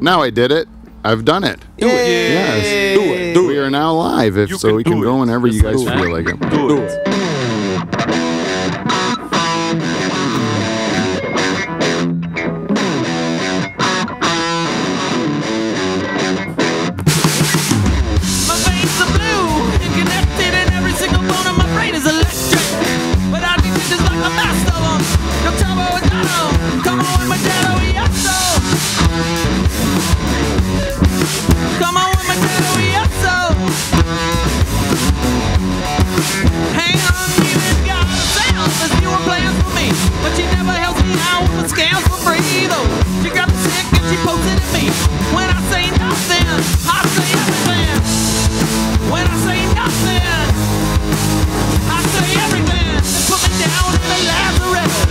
Now I did it. I've done it. Do it. Yes. Do it. Do We are now live, if so we can go whenever you guys feel like it. Do it. My veins are blue and connected, and every single bone in my brain is electric. But I need just like the best of them. Yo, Chavo and Dono, come on with my Dado, yes, so. Come on with my Dado, yes, so. Hang on, you ain't got a sound, as you were playing for me. But she never helps me out with the scams for free, though. She got sick and she posted at me. When I say nothing, I say everything. When I say nothing, I say everything. They put me down in a lazaretto.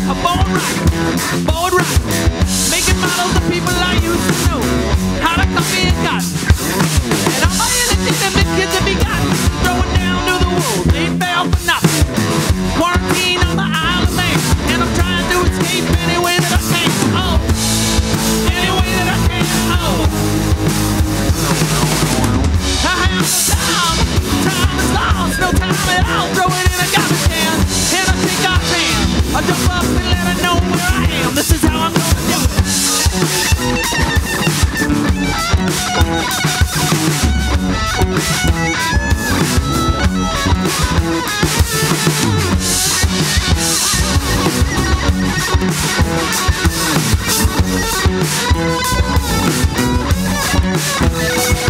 A bold rock, making models of people I used to know. How to copy and got. And I'm buying the shit that the kids have begotten. Throwing down to the wolves, they fell for nothing. Quarantine on the Isle of Man, and I'm trying to escape any way that I can. Oh, any way that I can. Oh, I have no time. Time is lost, no time at all. Throw it in a garbage can, and I think I can. I jump up and let her know where I am. This is how I'm gonna do it.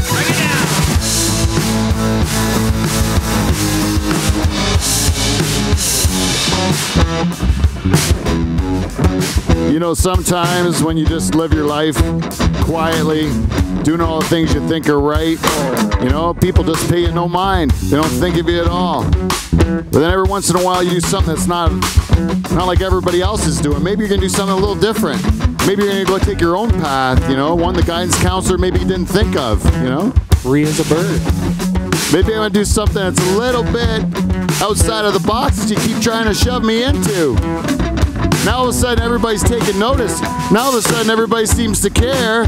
Bring it down. You know, sometimes when you just live your life quietly, doing all the things you think are right, you know, people just pay you no mind. They don't think of you at all. But then every once in a while you do something that's not like everybody else is doing. Maybe you're going to do something a little different. Maybe you're going to go take your own path, you know, one the guidance counselor maybe you didn't think of, you know. Free as a bird. Maybe I'm going to do something that's a little bit outside of the box that you keep trying to shove me into. Now all of a sudden everybody's taking notice. Now all of a sudden everybody seems to care.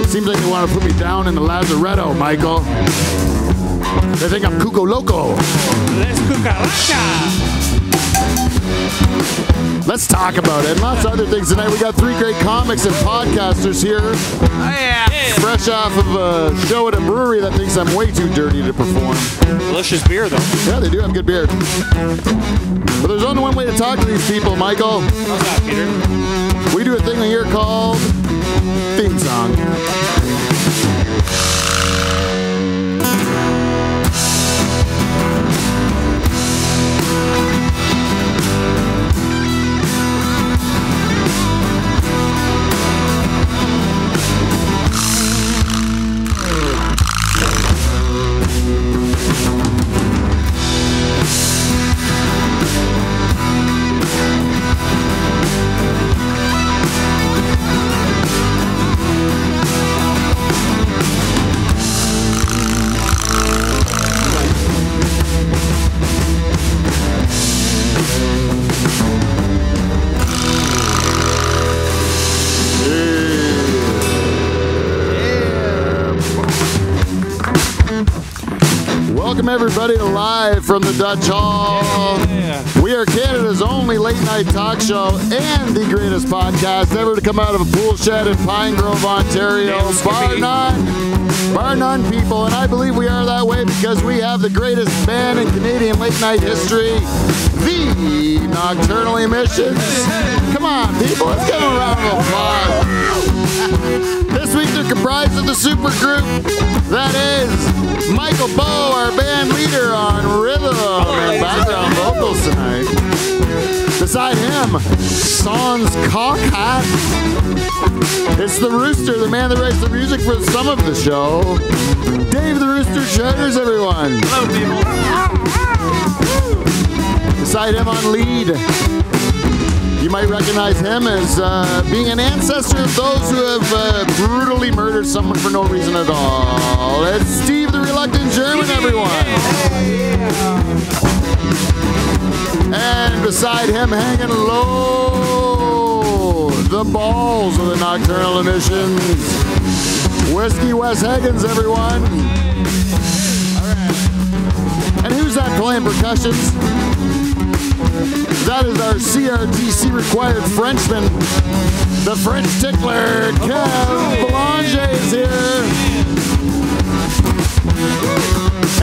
Seems like they want to put me down in the lazaretto, Michael. They think I'm cuco loco. Let's cucaracha. Let's talk about it. And lots of other things tonight. We got 3 great comics and podcasters here. Oh, yeah. Fresh off of a show at a brewery that thinks I'm way too dirty to perform. Delicious beer, though. Yeah, they do have good beer. But there's only one way to talk to these people, Michael. How's that, Peter? We do a thing here called theme song. Welcome everybody to Live from the Dutch Hall. Yeah. We are Canada's only late night talk show and the greatest podcast ever to come out of a pool shed in Pine Grove, Ontario. Bar none, people. And I believe we are that way because we have the greatest band in Canadian late night history, the Nocturnal Emissions. Come on, people, let's give them a round of applause. This week they're comprised of the super group that is Michael Bowe, our band leader on rhythm and background vocals tonight. Beside him, Sans Cockhat. It's the Rooster, the man that writes the music for some of the show. Dave the Rooster Shutters, everyone. Hello, people. Beside him on lead, you might recognize him as being an ancestor of those who have brutally murdered someone for no reason at all. It's Steve the Reluctant German, everyone. And beside him, hanging low the balls of the Nocturnal Emissions. Whiskey Wes Higgins, everyone. All right. And who's that playing percussions? That is our CRTC required Frenchman, the French tickler, Kev Belanger is here.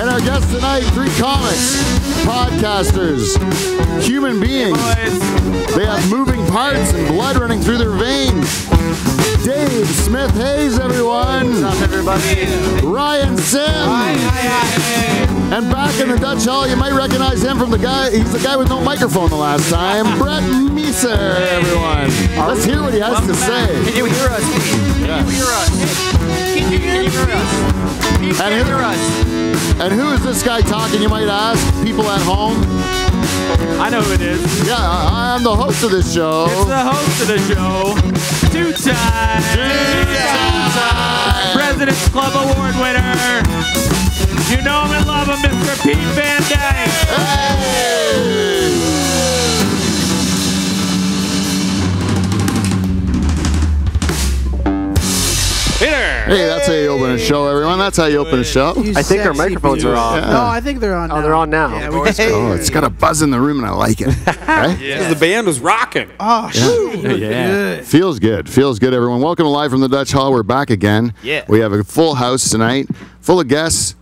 And our guests tonight, 3 comics, podcasters, human beings. They have moving parts and blood running through their veins. Dave Smith Hayes, everyone. What's up, everybody? Ryan Sim. And back in the Dutch Hall, you might recognize him from he's the guy with no microphone the last time, Brett Meeser, everyone. Let's hear what he has to say. Can you hear us? Can you hear us? Can you hear us? Can you hear us? And who is this guy talking, you might ask, people at home? I know who it is. Yeah, I'm the host of this show. It's the host of the show. Two-time President's Club Award winner. You know him and love him, Mr. Pete Van Dyke. Hey! Hey, that's how you open a show, everyone. That's how you open a show. I think our microphones are on. Yeah. No, I think they're on now. Oh, they're on now. Yeah, Oh, it's got a buzz in the room, and I like it. Right? Because the band was rocking. Oh, shoot. Good. Feels good. Feels good, everyone. Welcome to Live from the Dutch Hall. We're back again. Yeah. We have a full house tonight, full of guests.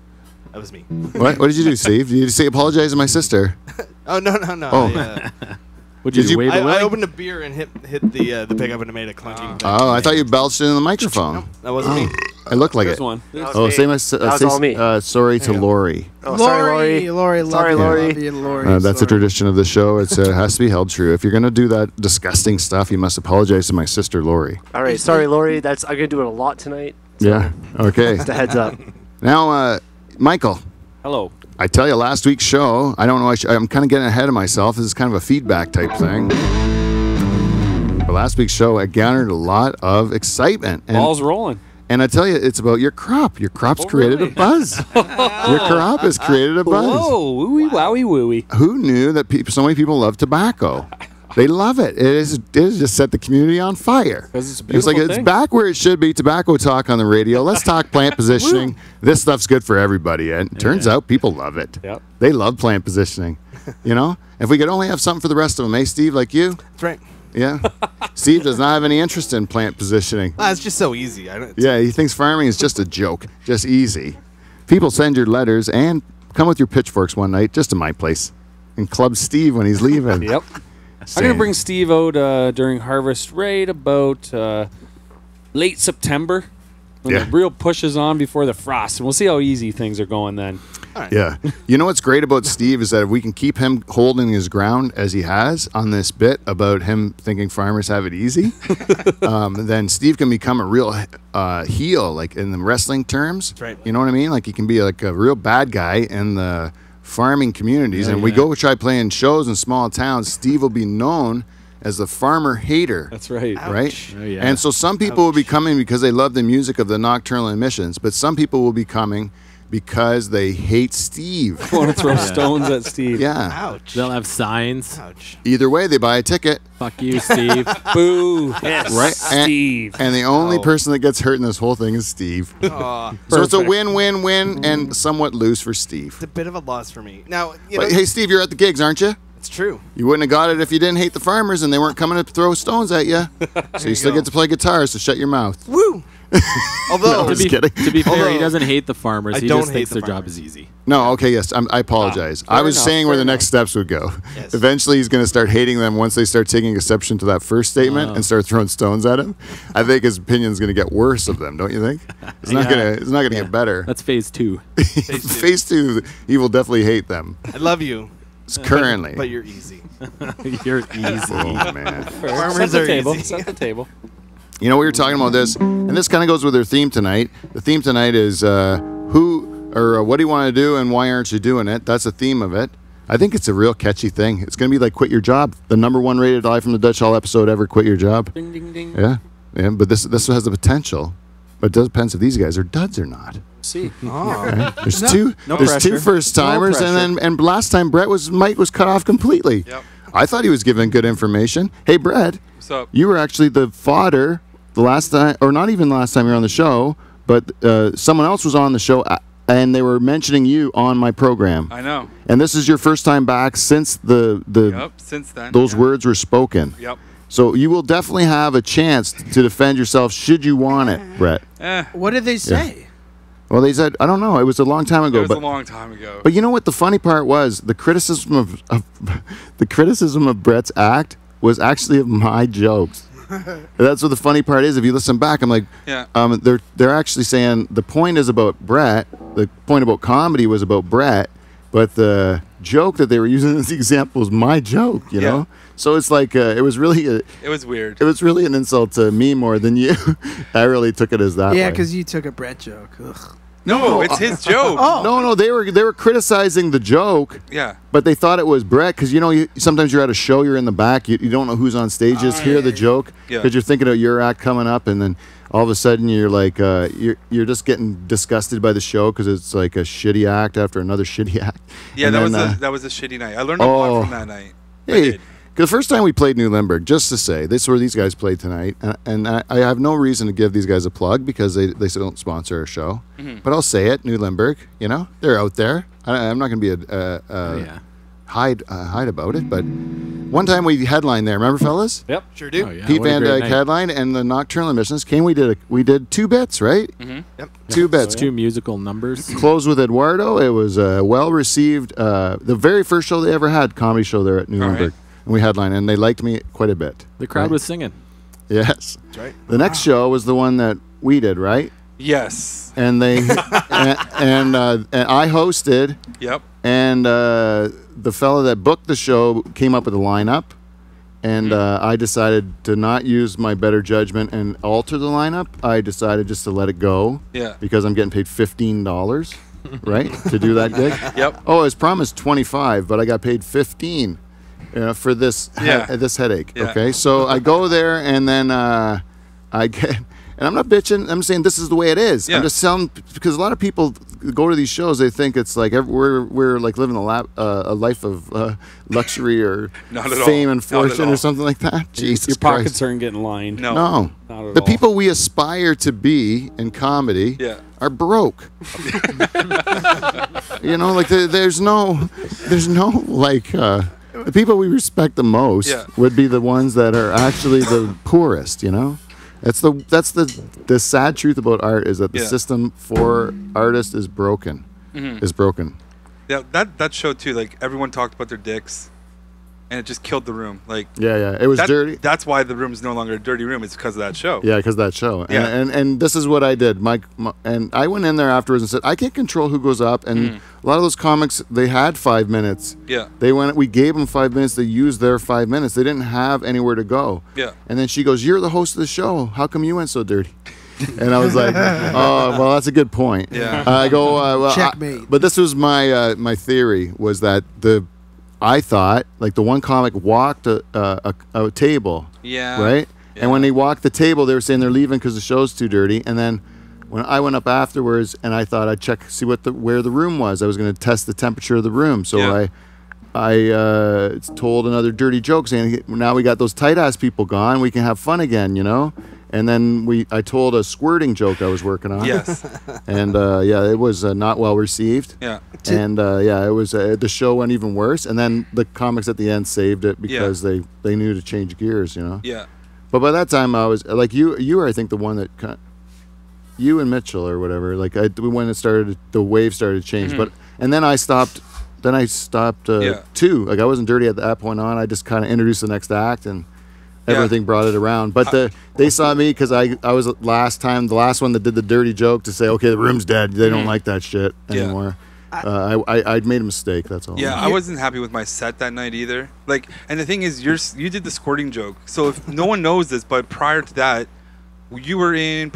That was me. What did you do, Steve? Did you say apologize to my sister? Oh, no. Oh. Did you- I opened a beer and hit the pickup and it made a clunking. Oh, I thought you belched into the microphone. No, that wasn't me. I look like There's it. one. Oh, say my all me. sorry to Lori. Oh, sorry, Lori. Lori, love Sorry, you, Lori. love you, Lori. That's a tradition of the show. It has to be held true. If you're going to do that disgusting stuff, you must apologize to my sister, Lori. All right, sorry, Lori. I'm gonna do it a lot tonight. So Yeah. Okay. Just a heads up. Now, Michael, Hello. I tell you, last week's show, I don't know, I'm kind of getting ahead of myself. This is kind of a feedback type thing. But last week's show, it garnered a lot of excitement. Ball's rolling. And I tell you, it's about your crop. Your crop's created really? a buzz. Your crop has created a buzz. Whoa, wooey, wowie, wooey. Who knew that so many people love tobacco? They love it. It has just set the community on fire. 'Cause it's a It's like beautiful it's thing. back where it should be. Tobacco talk on the radio. Let's talk plant positioning. This stuff's good for everybody, and it turns out people love it. Yep. They love plant positioning. You know, if we could only have something for the rest of them, eh, Steve? Like you? That's right. Yeah. Steve does not have any interest in plant positioning. It's just so easy. Yeah, he thinks farming is just a joke, just easy. People send your letters and come with your pitchforks one night just to my place and club Steve when he's leaving. Yep. I'm going to bring Steve out during harvest right about late September when Yeah. the real push is on before the frost. And we'll see how easy things are going then. Yeah. You know what's great about Steve is that if we can keep him holding his ground as he has on this bit about him thinking farmers have it easy, then Steve can become a real heel, like in the wrestling terms. That's right. You know what I mean? Like he can be like a real bad guy in the farming communities. And we go try playing shows in small towns, Steve will be known as the farmer hater. That's right. Right? Oh, yeah. And so some people will be coming because they love the music of the Nocturnal Emissions, but some people will be coming because they hate Steve. Want to throw stones at Steve. Yeah. Ouch. They'll have signs. Ouch. Either way, they buy a ticket. Fuck you, Steve. Boo. Right? Steve. And the only person that gets hurt in this whole thing is Steve. Aw, So it's a Perfect. win-win-win and somewhat lose for Steve. it's a bit of a loss for me. Now, you know, But hey, Steve, you're at the gigs, aren't you? it's true. You wouldn't have got it if you didn't hate the farmers and they weren't coming to throw stones at you. So you still go. get to play guitar, so shut your mouth. Woo! Although, No, just kidding. To be fair, he Although, doesn't hate the farmers. I He don't just hate thinks the their job farmers. is easy. No, okay, yes, I apologize. I was enough, saying where fair the next steps would go. Yes. Eventually, he's going to start hating them once they start taking exception to that first statement and start throwing stones at him. I think his opinion's going to get worse of them, don't you think? It's not going to. It's not going to get better. That's phase 2. Phase 2, he will definitely hate them. I love you, It's currently. but you're easy. You're easy. Oh man. Farmers Set the are table. easy. Set the table. You know, we were talking about this, and this kind of goes with our theme tonight. The theme tonight is who or what do you want to do and why aren't you doing it? That's the theme of it. I think it's a real catchy thing. It's going to be like Quit Your Job, the #1 rated Live from the Dutch Hall episode ever, Quit Your Job. Ding, ding, ding. Yeah, but this has the potential. But it depends if these guys are duds or not. See. There's two no there's pressure. two first timers, No pressure. and last time Mike was cut off completely. Yep. I thought he was giving good information. Hey, Brett. What's up? You were actually the fodder the last time, or not even the last time you were on the show, but someone else was on the show, and they were mentioning you on my program. I know. And this is your first time back since Yep, since then. those yeah. words were spoken. Yep. So you will definitely have a chance to defend yourself should you want it, Brett. What did they say? Well, they said, I don't know. It was a long time ago. It was but, a long time ago. But you know what the funny part was? The criticism of the criticism of Brett's act was actually of my jokes. That's what the funny part is. If you listen back, I'm like, Yeah. They're actually saying the point is about Brett. The point about comedy was about Brett, but the joke that they were using as the example was my joke. You know, so it's like it was really It was weird. it was really an insult to me more than you. I really took it as that. Yeah, way. because you took a Brett joke. Ugh. No, it's his joke. Oh. No, they were criticizing the joke. Yeah. But they thought it was Brett because sometimes you're at a show, you're in the back, you don't know who's on stage. Just hear the joke Yeah. because you're thinking of your act coming up, and then all of a sudden you're like you're just getting disgusted by the show because it's like a shitty act after another shitty act. Yeah, And that was a shitty night. I learned a lot from that night. I Hey, did. the first time we played New Limburg, just to say, this is where these guys played tonight, and I have no reason to give these guys a plug because they don't sponsor our show. Mm-hmm. But I'll say it, New Limburg, they're out there. I'm not going to be hide about it, but one time we headlined there. Remember, fellas? Yep. Sure do. Oh, yeah. Pete What a Van great Dyke night. headline and the Nocturnal Emissions came. We did 2 bits, right? Mm-hmm. Yep. 2 bits. 2 musical numbers. Closed with Eduardo. It was well received. The very first show they ever had, comedy show there at New All right. Limburg, and we headlined, and they liked me quite a bit. The crowd Right? was singing. Yes. That's right. The next show was the one that we did, right? Yes. And they and I hosted, Yep. and the fella that booked the show came up with a lineup, and I decided to not use my better judgment and alter the lineup. I decided just to let it go. Yeah. Because I'm getting paid $15, right, to do that gig. Yep. Oh, I was promised 25, but I got paid 15 for this this headache. Yeah. Okay, so I go there, and then I get. And I'm not bitching. I'm saying this is the way it is. Yeah. I'm just telling because a lot of people go to these shows. They think it's like we're like living a life of luxury or Not at all. fame and Not at fortune all. or something like that. Jesus Your Christ. pockets aren't getting lined. No. No. Not at The all. people we aspire to be in comedy Yeah. are broke. Like there's no like the people we respect the most Yeah. would be the ones that are actually the poorest. That's the sad truth about art is that the Yeah. system for artists is broken. Mm-hmm. Is broken. Yeah, that show too. Like everyone talked about their dicks, and it just killed the room. Like Yeah. It was dirty. That's why the room is no longer a dirty room. It's because of that show. Yeah, because that show. Yeah. And this is what I did. And I went in there afterwards and said, I can't control who goes up. And a lot of those comics, they had 5 minutes. Yeah. We gave them 5 minutes. They used their 5 minutes. They didn't have anywhere to go. Yeah. And then she goes, you're the host of the show. How come you went so dirty? And I was like, oh, well, that's a good point. Yeah. I go, well, Checkmate. but this was my theory was that I thought like the one comic walked a table. Yeah. Right? Yeah. And when they walked the table, they were saying they're leaving because the show's too dirty. And then when I went up afterwards and I thought I'd check, see where the room was. I was going to test the temperature of the room. So Yeah. I told another dirty joke saying, now we got those tight-ass people gone. We can have fun again, And then I told a squirting joke I was working on. Yes. And it was not well received. Yeah. And it was the show went even worse. And then the comics at the end saved it because they knew to change gears, Yeah. But by that time I was like you were I think the one that you and Mitchell or whatever when it started the wave started to change. But and then I stopped. Then I stopped too. Like I wasn't dirty at that point on. I just kind of introduced the next act and. Everything brought it around, but they saw me because I was the last one that did the dirty joke to say, okay, the room's dead. They don't like that shit anymore. I'd made a mistake. That's all. Yeah, I wasn't happy with my set that night either. Like, and the thing is, you did the squirting joke. So if no one knows this, but prior to that, you were at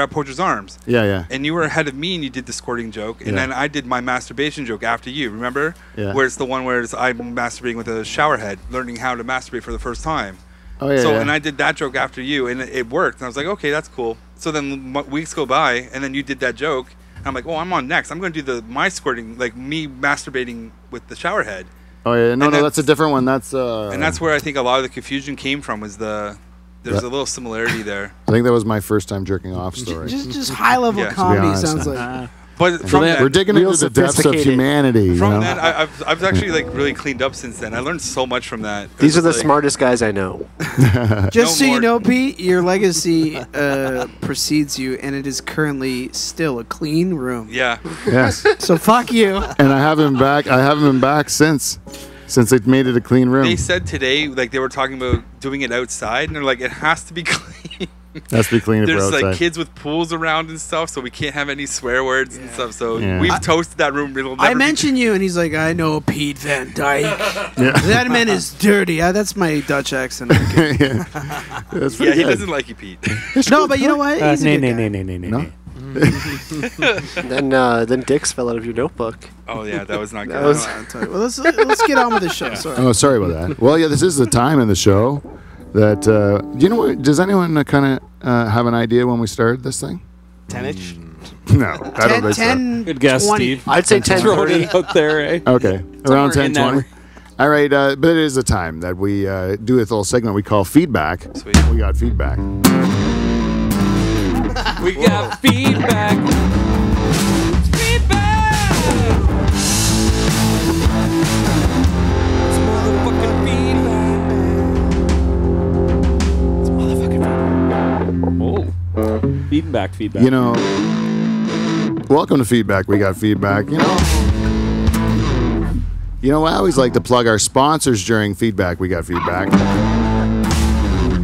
Poacher's Arms. Yeah. And you were ahead of me, and you did the squirting joke, and then I did my masturbation joke after you. Remember? Yeah. Where it's the one where I'm masturbating with a shower head, learning how to masturbate for the first time. Oh yeah. So yeah. and I did that joke after you, and it worked. And I was like, okay, that's cool. So then weeks go by, and then you did that joke. And I'm like, oh, I'm on next. I'm going to do my squirting, like me masturbating with the shower head. Oh yeah, no, And that's a different one. That's And that's where I think a lot of the confusion came from. Was there's a little similarity there. I think that was my first time jerking off story. Just high level Yeah. To be comedy honest, sounds yeah. like. But from that, We're digging Real into the depths of sophisticated. humanity. from you know? that, I've actually like really cleaned up since then. I learned so much from that. These are the It's like- smartest guys I know. Just so No you more- know, Pete, your legacy precedes you, and it is currently still a clean room. Yeah. Yes. So fuck you. And I haven't been back. I haven't been back since they made it a clean room. They said today, like they were talking about doing it outside, and they're like, it has to be clean. Has to be clean for There's outside. like kids with pools around and stuff, so we can't have any swear words and stuff. So Yeah. we've toasted that room. It'll never I be- mentioned you, and he's like, I know Pete Van Dyke. Yeah. That man is dirty. That's my Dutch accent. Yeah. That's Yeah, pretty he good. doesn't like you, Pete. No, but you know what? He's a Nay, good nay, guy. nay, nay, nay, No? nay. Then dicks fell out of your notebook. Oh yeah, that was not good. That was- Well, let's get on with the show. Sorry. Oh, sorry about that. Well, yeah, this is the time in the show that. Do you know what? Does anyone kind of have an idea when we started this thing? 10-inch. No, I don't think 10, Good guess, 20. Steve. I'd say Throw 10:30. it out there, eh? so. Okay, around Somewhere in 10, 20. that All right, but it is the time that we do this little segment we call feedback. Sweet. We got feedback. We got feedback. It's motherfucking feedback. Feedback. You know, welcome to feedback. We got feedback. You know, I always like to plug our sponsors during feedback. We got feedback.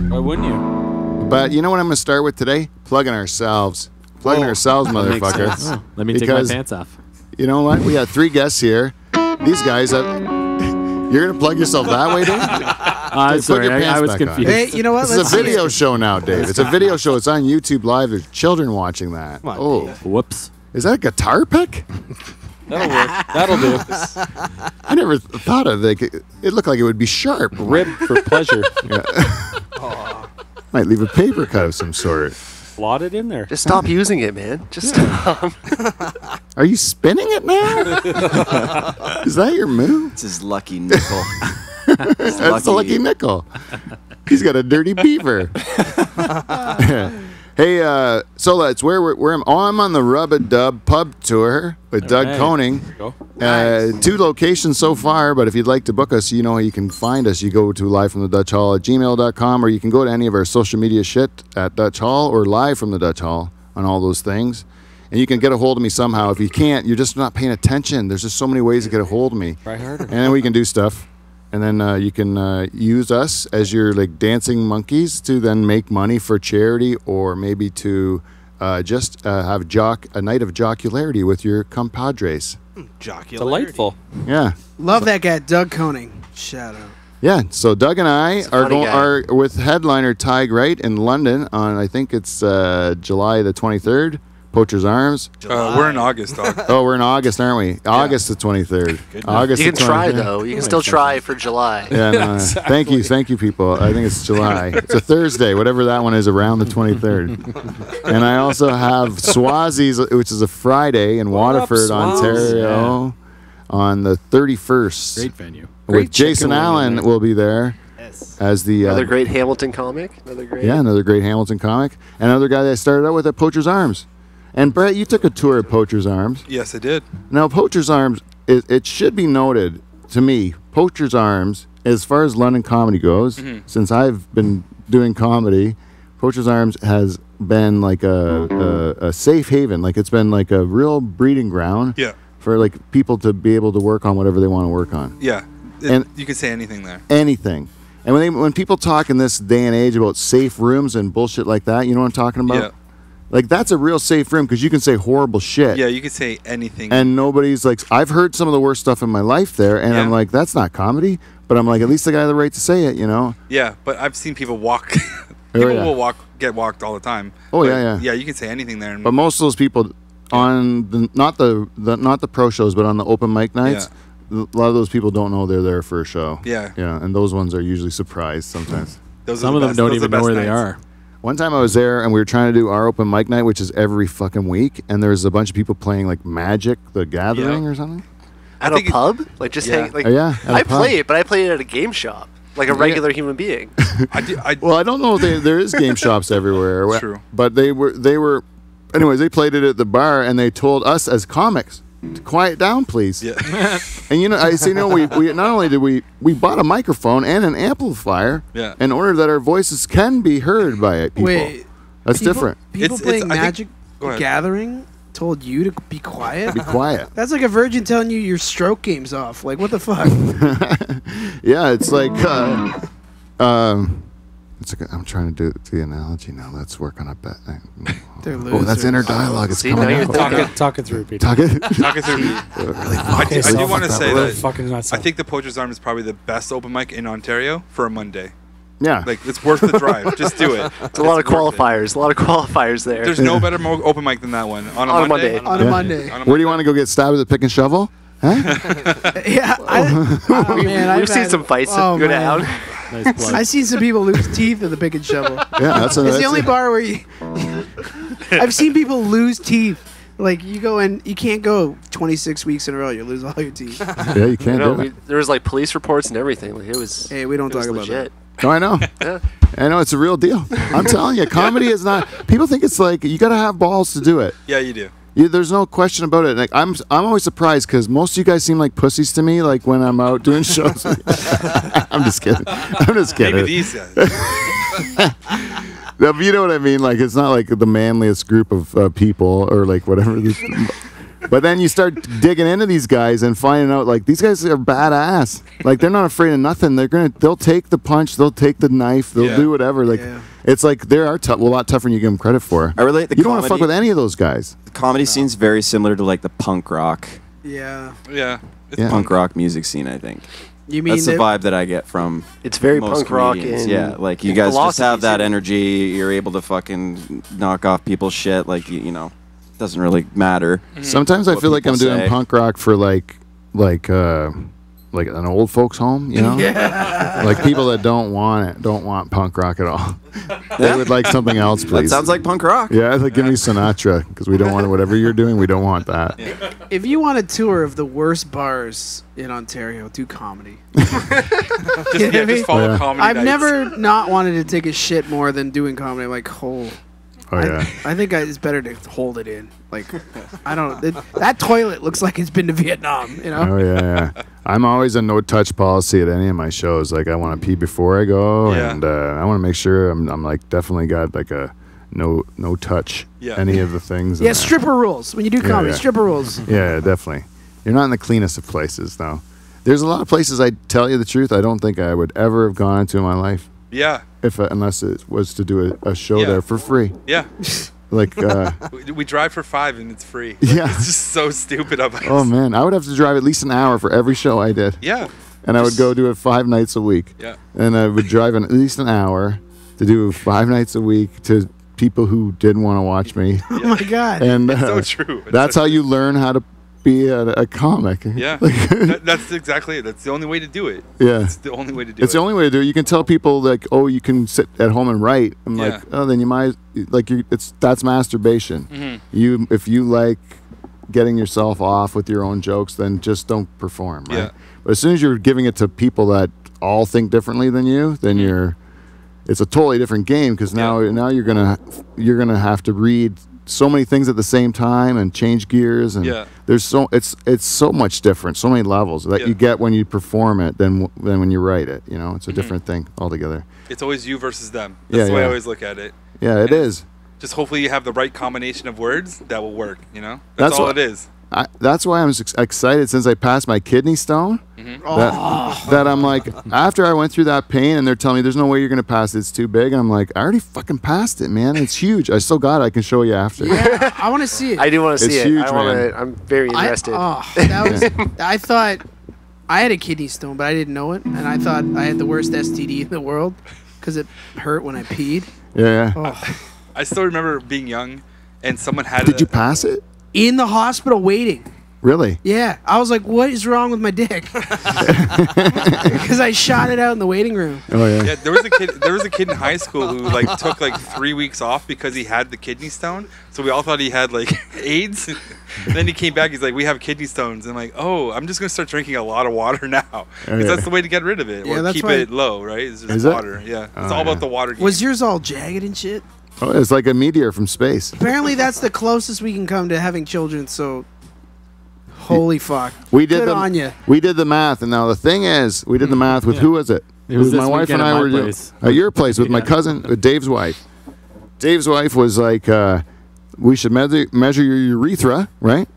Why wouldn't you? But you know what I'm going to start with today? Plugging ourselves. Plugging ourselves, motherfucker. Oh, let me take my Because- pants off. You know what? We got 3 guests here. These guys, you're going to plug yourself that way, Dave? Put Sorry, your I pants was back on. confused. Hey, you know what? This Let's is a see video it. show now, Dave. It's a video show. It's on YouTube Live. There's children watching that. Come on, Oh, Whoops. is that a guitar pick? That'll work. That'll do. I never thought of it. It looked like it would be sharp. Rib for pleasure. Might leave a paper cut of some sort. Slot it in there. Just stop using it, man. Just stop. Are you spinning it now? Is that your move? It's his lucky nickel. That's the lucky nickel. He's got a dirty beaver. Hey, so that's where I'm on the Rub-a-Dub pub tour with Doug right. Koning. Go. 2 locations so far, but if you'd like to book us, you know how you can find us. You go to livefromthedutchhall@gmail.com, or you can go to any of our social media shit at Dutch Hall or Live from the Dutch Hall on all those things. And you can get a hold of me somehow. If you can't, you're just not paying attention. There's just so many ways to get a hold of me. Try harder. And then we can do stuff. And then you can use us as your like dancing monkeys to then make money for charity, or maybe to just have a night of jocularity with your compadres. Jocularity. Delightful. Yeah, Love that guy, Doug Koning. Shout out. yeah. So Doug and I a are funny going guy. are with headliner Tig Wright in London on, I think it's July the 23rd. Poacher's Arms. We're in August, dog. Oh, we're in August, aren't we? August the 23rd. August You the can try 23rd. though. You can still try for July. Yeah, no, thank you, people. I think it's July. It's a Thursday, whatever that one is, around the 23rd. And I also have Swazies, which is a Friday in Waterford, Swaz? Ontario, on the 31st. Great venue. With Jason Allen will be there as the Another great Hamilton comic. Another great. another great Hamilton comic, and another guy that I started out with at Poacher's Arms. And Brett, you took a tour at Poacher's Arms. Yes, I did. Now, Poacher's Arms, it should be noted to me, Poacher's Arms, as far as London comedy goes, since I've been doing comedy, Poacher's Arms has been like a safe haven. Like, it's been like a real breeding ground Yeah. for like people to be able to work on whatever they want to work on. Yeah. And- You can say anything there. Anything. And when people talk in this day and age about safe rooms and bullshit like that, you know what I'm talking about? Yeah. Like, that's a real safe room because you can say horrible shit. Yeah, you can say anything. And nobody's like, I've heard some of the worst stuff in my life there, and I'm Yeah. like, that's not comedy. But I'm like, at least I got the right to say it, you know? Yeah, but I've seen people walk. People yeah. will get walked all the time. Oh, But, yeah. Yeah, you can say anything there. And But most of those people on the not the pro shows, but on the open mic nights, a lot of those people don't know they're there for a show. Yeah. Yeah, and those ones are usually surprised sometimes. those are Some the of them best- don't those are even the know where best they nights. are. One time I was there and we were trying to do our open mic night, which is every fucking week, and there's a bunch of people playing like Magic the Gathering Yeah. or something. At a pub? Like just Yeah. hang. Like Yeah, at a I pub. play it, but I play it at a game shop, like a regular human being. Well, I don't know if there is game shops everywhere. True. But they were. Anyways, they played it at the bar, and they told us as comics to quiet down, please. Yeah. And I say, no, we not only did we bought a microphone and an amplifier Yeah. in order that our voices can be heard by people. Wait, That's people- different. People playing I think- Magic go ahead. Gathering told you to be quiet. Be quiet. That's like a virgin telling you your stroke game's off. Like, what the fuck? Yeah, it's like it's like I'm trying to do the analogy now. Let's work on a bet. They're Oh, that's losers. inner dialogue. It's See, coming now you're out. thinking. Talk it through, Peter. Talk it. Talk it through. I do want to say Really that fucking nuts. I think the Poacher's Arm is probably the best open mic in Ontario for a Monday. Yeah. Like, it's worth the drive. Just do it. It's a lot of worth it. qualifiers. A lot of qualifiers there. There's no better open mic than that one. On a Monday. On a Monday. Where do you want to go get stabbed with a pick and shovel? Huh? Yeah, oh, man, We've seen some fights oh, go man. down. Nice plug. I've seen some people lose teeth in the pick and shovel. Yeah, that's It's the only bar where you. I've seen people lose teeth. Like, you go in, you can't go 26 weeks in a row. You lose all your teeth. Yeah, you can't No, do it. there was like police reports and everything. Like, it was. Hey, we don't it was talk about legit. No, I know. Yeah. I know, it's a real deal. I'm telling you, comedy is not. People think it's like you got to have balls to do it. Yeah, you do. There's no question about it. Like I'm always surprised because most of you guys seem like pussies to me. Like when I'm out doing shows. I'm just kidding. I'm just kidding. Maybe these guys. No, but you know what I mean? Like it's not like the manliest group of people or like whatever. But then you start digging into these guys and finding out like these guys are badass. Like they're not afraid of nothing. They'll take the punch. They'll take the knife. They'll Yeah. do whatever. Like Yeah. it's like they are a lot tougher than you give them credit for. I relate the You don't want to fuck comedy- with any of those guys. The comedy scene's very similar to like the punk rock Yeah. Yeah. It's Yeah. punk rock music scene. I think You mean that's the that- vibe that I get from. It's very most punk rock comedians. and Yeah, like you and guys just philosophy, have that too. energy. You're able to fucking knock off people's shit. Like you know, doesn't really matter. Sometimes I What feel like I'm people doing say. punk rock for like an old folks home, you know? Like people that don't want punk rock at all. They would like something else, That please. sounds like punk rock. Yeah, like give me Sinatra because we don't want whatever you're doing. We don't want that. If you want a tour of the worst bars in Ontario, do comedy. Just follow Yeah. comedy I've nights. never not wanted to take a shit more than doing comedy. Like, Oh yeah. I think it's better to hold it in. Like, I don't. That toilet looks like it's been to Vietnam. You know. Oh yeah. I'm always a no touch policy at any of my shows. Like I want to pee before I go, Yeah. and I want to make sure I'm like definitely got like a no touch Yeah. any of the things. in Yeah, there. stripper rules. When you do comedy, yeah. stripper rules. Yeah, definitely. You're not in the cleanest of places, though. There's a lot of places, I tell you the truth, I don't think I would ever have gone to in my life Yeah. unless it was to do a show Yeah. there for free. Yeah. Like, We drive for $5 and it's free. Yeah. It's just so stupid of us. oh man, I would have to drive at least an hour for every show I did. Yeah. And I would go do it 5 nights a week. Yeah. And I would drive at least an hour to do 5 nights a week to people who didn't want to watch me. Oh my god. And So true. It's that's so how you learn how to be a comic. Yeah. Like, That's exactly it. That's the only way to do it. yeah. It's the only way to do it. It's the only way to do it. You can tell people like, oh, you can sit at home and write. I'm Yeah. like, oh, then you might like that's masturbation. Mm-hmm. If you like getting yourself off with your own jokes, then just don't perform, right? Yeah. But as soon as you're giving it to people that all think differently than you, then it's a totally different game because now you're gonna have to read so many things at the same time and change gears and Yeah. there's it's so much different, so many levels that Yeah. you get when you perform it than when you write it. You know, it's a different thing altogether. It's always you versus them. Yeah, That's the way I yeah. always look at it. Yeah, it is. Just hopefully you have the right combination of words that will work, you know? That's That's all what- it is. That's why I'm excited since I passed my kidney stone. Mm-hmm. That I'm like, after I went through that pain and they're telling me there's no way you're gonna pass it, it's too big, and I'm like, I already fucking passed it, man. It's huge. I still got it. I can show you after. Yeah, I want to see it. I do want to see It's it. huge, I want man. to. I'm very invested. That was. I thought I had a kidney stone, but I didn't know it, and I thought I had the worst STD in the world because it hurt when I peed. Yeah. Oh. I still remember being young and someone had Did you pass it? In the hospital waiting. Really? Yeah, I was like, "What is wrong with my dick?" Because I shot it out in the waiting room. Oh yeah. Yeah, there was a kid in high school who like took like 3 weeks off because he had the kidney stone. So we all thought he had like AIDS. And then he came back. He's like, "We have kidney stones." And I'm like, "Oh, I'm just gonna start drinking a lot of water now because that's the way to get rid of it, Yeah, or that's keep why- it low, right? It's just Is it? water. Yeah, it's all about the water. Game. Was yours all jagged and shit? Oh, it's like a meteor from space. Apparently, that's the closest we can come to having children. So, holy fuck! We did Good the on ya. We did the math, and now the thing is, we did the math with who was it? It was my this wife and weekend I at my were place. at your place with my cousin, with Dave's wife. Dave's wife was like, "We should measure your urethra, right?"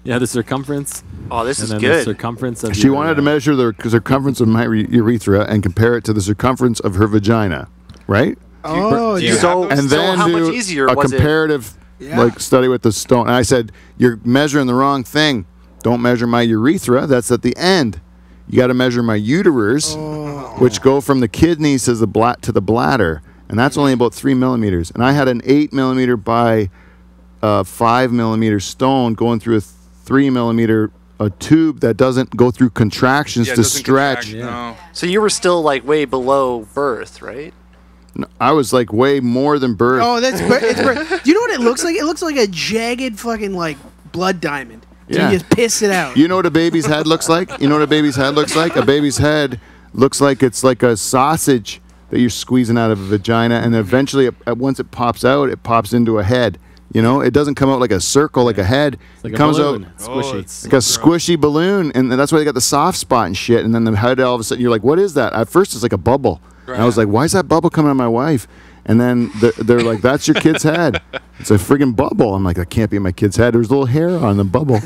Yeah, the circumference. Oh, this And is then the good. circumference of She your, wanted to measure the circumference of my urethra and compare it to the circumference of her vagina, right? Oh, do you yeah. So, And then how do much easier a was it? comparative like study with the stone. And I said, "You're measuring the wrong thing. Don't measure my urethra. That's at the end. You got to measure my uterus, which go from the kidneys to the bladder, and that's only about 3 millimeters. And I had an 8 millimeter by 5 millimeter stone going through a 3 millimeter tube that doesn't go through contractions Yeah, it to doesn't stretch. contract, no. So you were still like way below birth, right? No, I was like way more than birth. Oh, that's do you know what it looks like? It looks like a jagged fucking like blood diamond. So Yeah. you just piss it out. You know what a baby's head looks like? You know what a baby's head looks like? A baby's head looks like it's like a sausage that you're squeezing out of a vagina, and eventually, once it pops out, it pops into a head. You know, it doesn't come out like a circle, like a head. It's like it a comes balloon. out It's squishy. it's like a squishy balloon, and that's why they got the soft spot and shit. And then the head, all of a sudden, you're like, "What is that?" At first, it's like a bubble. And I was like, "Why is that bubble coming on my wife?" And then they're like, "That's your kid's head." It's a friggin' bubble. I'm like, "That can't be my kid's head. There's a little hair on the bubble."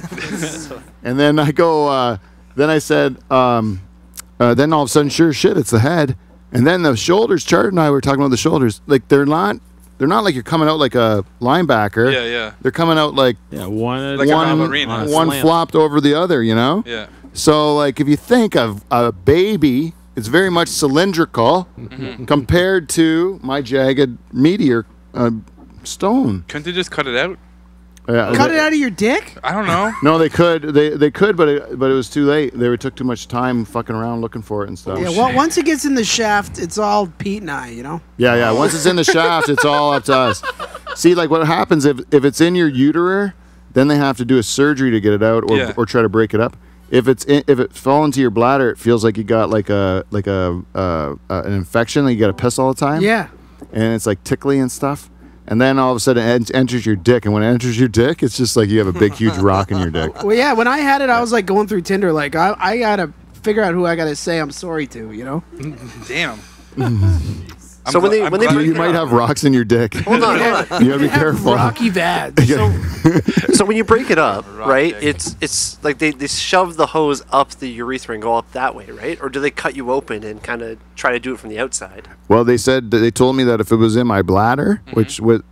And then I go, then I said, then all of a sudden, sure as shit, it's the head. And then the shoulders. Chard and I were talking about the shoulders. Like they're not like you're coming out like a linebacker. Yeah, yeah. They're coming out like Yeah, one Like a one ballerina. on a one slant. flopped over the other. You know. Yeah. So like if you think of a baby, it's very much cylindrical compared to my jagged meteor stone. Couldn't they just cut it out? Cut it out of your dick? I don't know. No, they could. They could, but it was too late. They took too much time fucking around looking for it and stuff. Yeah, well, once it gets in the shaft, it's all Pete and I, you know? Yeah. Once it's in the shaft, it's all up to us. See, like what happens if it's in your uterus, then they have to do a surgery to get it out or try to break it up. If it falls into your bladder, it feels like you got like an infection, like you got to piss all the time. Yeah. And it's like tickly and stuff. And then all of a sudden it enters your dick, and when it enters your dick, it's just like you have a big, huge rock in your dick. Well, yeah, when I had it, I was like going through Tinder, like, I got to figure out who I got to say I'm sorry to, you know? Damn. So when they You might have rocks in your dick. hold on. You gotta be careful. Rocky vads. So when you break it up, right? It's like they shove the hose up the urethra and go up that way, right? Or do they cut you open and kind of try to do it from the outside? Well, they told me that if it was in my bladder,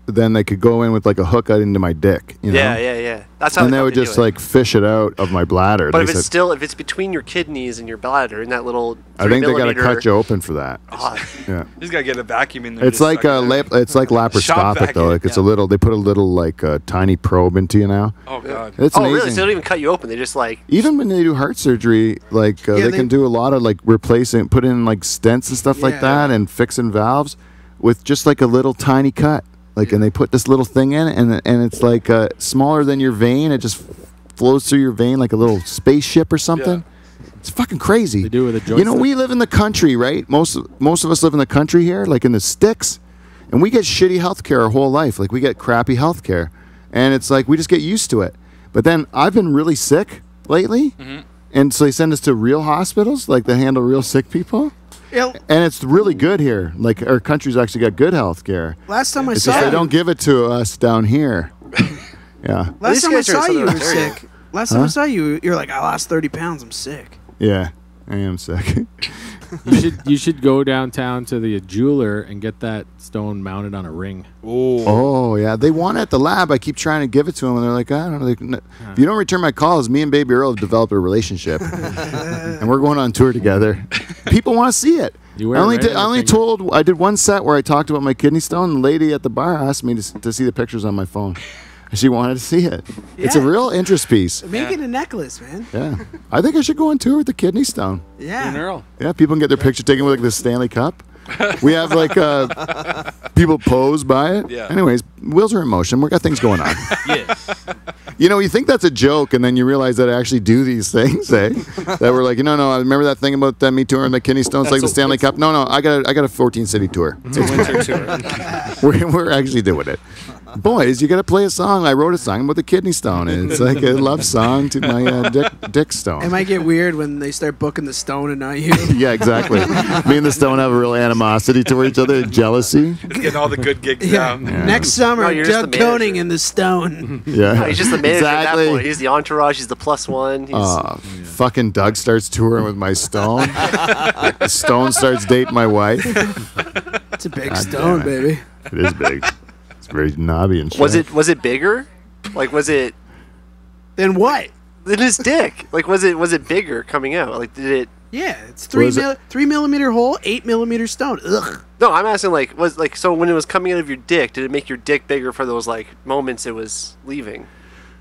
then they could go in with like a hook out into my dick. You know? Yeah. That's how. And they thought would do just it. like fish it out of my bladder. But They if said, if it's between your kidneys and your bladder in that little, I think they got to 3 cut you open for that. millimeter- Yeah. You just gotta get a vacuum in there. It's just like suck it out. it's like laparoscopic vacuum, though. Like it's a yeah. little. They put a little like tiny probe into you now. Oh god. It's Oh, amazing. really? So they don't even cut you open. They just like. Even when they do heart surgery, like they can do a lot of like replacing, put in like stents and stuff like that, and fixing valves with just like a little tiny cut. Like, and they put this little thing in, and it's like smaller than your vein. It just flows through your vein like a little spaceship or something. It's fucking crazy. They do it with a You know, joystick. we live in the country, right? Most of us live in the country here, like in the sticks, and we get shitty healthcare our whole life. Like we get crappy healthcare, and it's like we just get used to it. But then I've been really sick lately, and so they send us to real hospitals, like they handle real sick people. And it's really good here. Like our country's actually got good healthcare. Last time I It's saw just they you, don't give it to us down here. Yeah. last These time I guys are in saw you, you were Southern Ontario. sick. Last time I saw you, you're like, I lost 30 pounds. I'm sick. Yeah. I am sick. You should go downtown to the jeweler and get that stone mounted on a ring. Oh, yeah. They want it at the lab. I keep trying to give it to them, and they're like, I don't know. If you don't return my calls, me and Baby Earl have developed a relationship. And we're going on tour together. People want to see it. You wear it right on the finger. I did one set where I talked about my kidney stone. And the lady at the bar asked me to see the pictures on my phone. She wanted to see it. It's a Yeah. real interest piece. Make it a necklace, man. Yeah. I think I should go on tour with the kidney stone. Yeah. And Earl. Yeah, people can get their picture taken with like the Stanley Cup. We have like people pose by it. Yeah. Anyways, wheels are in motion. We got things going on. Yes. You know, you think that's a joke, and then you realize that I actually do these things. Eh? That we're like, no, I remember that thing about me touring the kidney stones, like the Stanley Cup. No, I got a 14-city tour. It's a winter tour. We're actually doing it. Boys, you got to play a song. I wrote a song about the kidney stone, and it's like a love song to my Dick Stone. It might get weird when they start booking the Stone and not you. Yeah, exactly. Me and the Stone have a real animosity toward each other, jealousy. It's getting all the good gigs Yeah. now. Next summer, No, you're just Doug the Koenig manager. and the Stone. Yeah, He's just the manager at exactly. that point. He's the entourage. He's the plus one. He's, Fucking Doug starts touring with my Stone. Stone starts dating my wife. It's a big God Stone, damn it. baby. It is big. It's very knobby and shit. was it bigger? Like was it Then what? than his dick? Like was it bigger coming out? Like did it? Yeah, it's Was it- 3 millimeter hole, 8 millimeter stone. Ugh. No, I'm asking like was like so when it was coming out of your dick, did it make your dick bigger for those like moments it was leaving?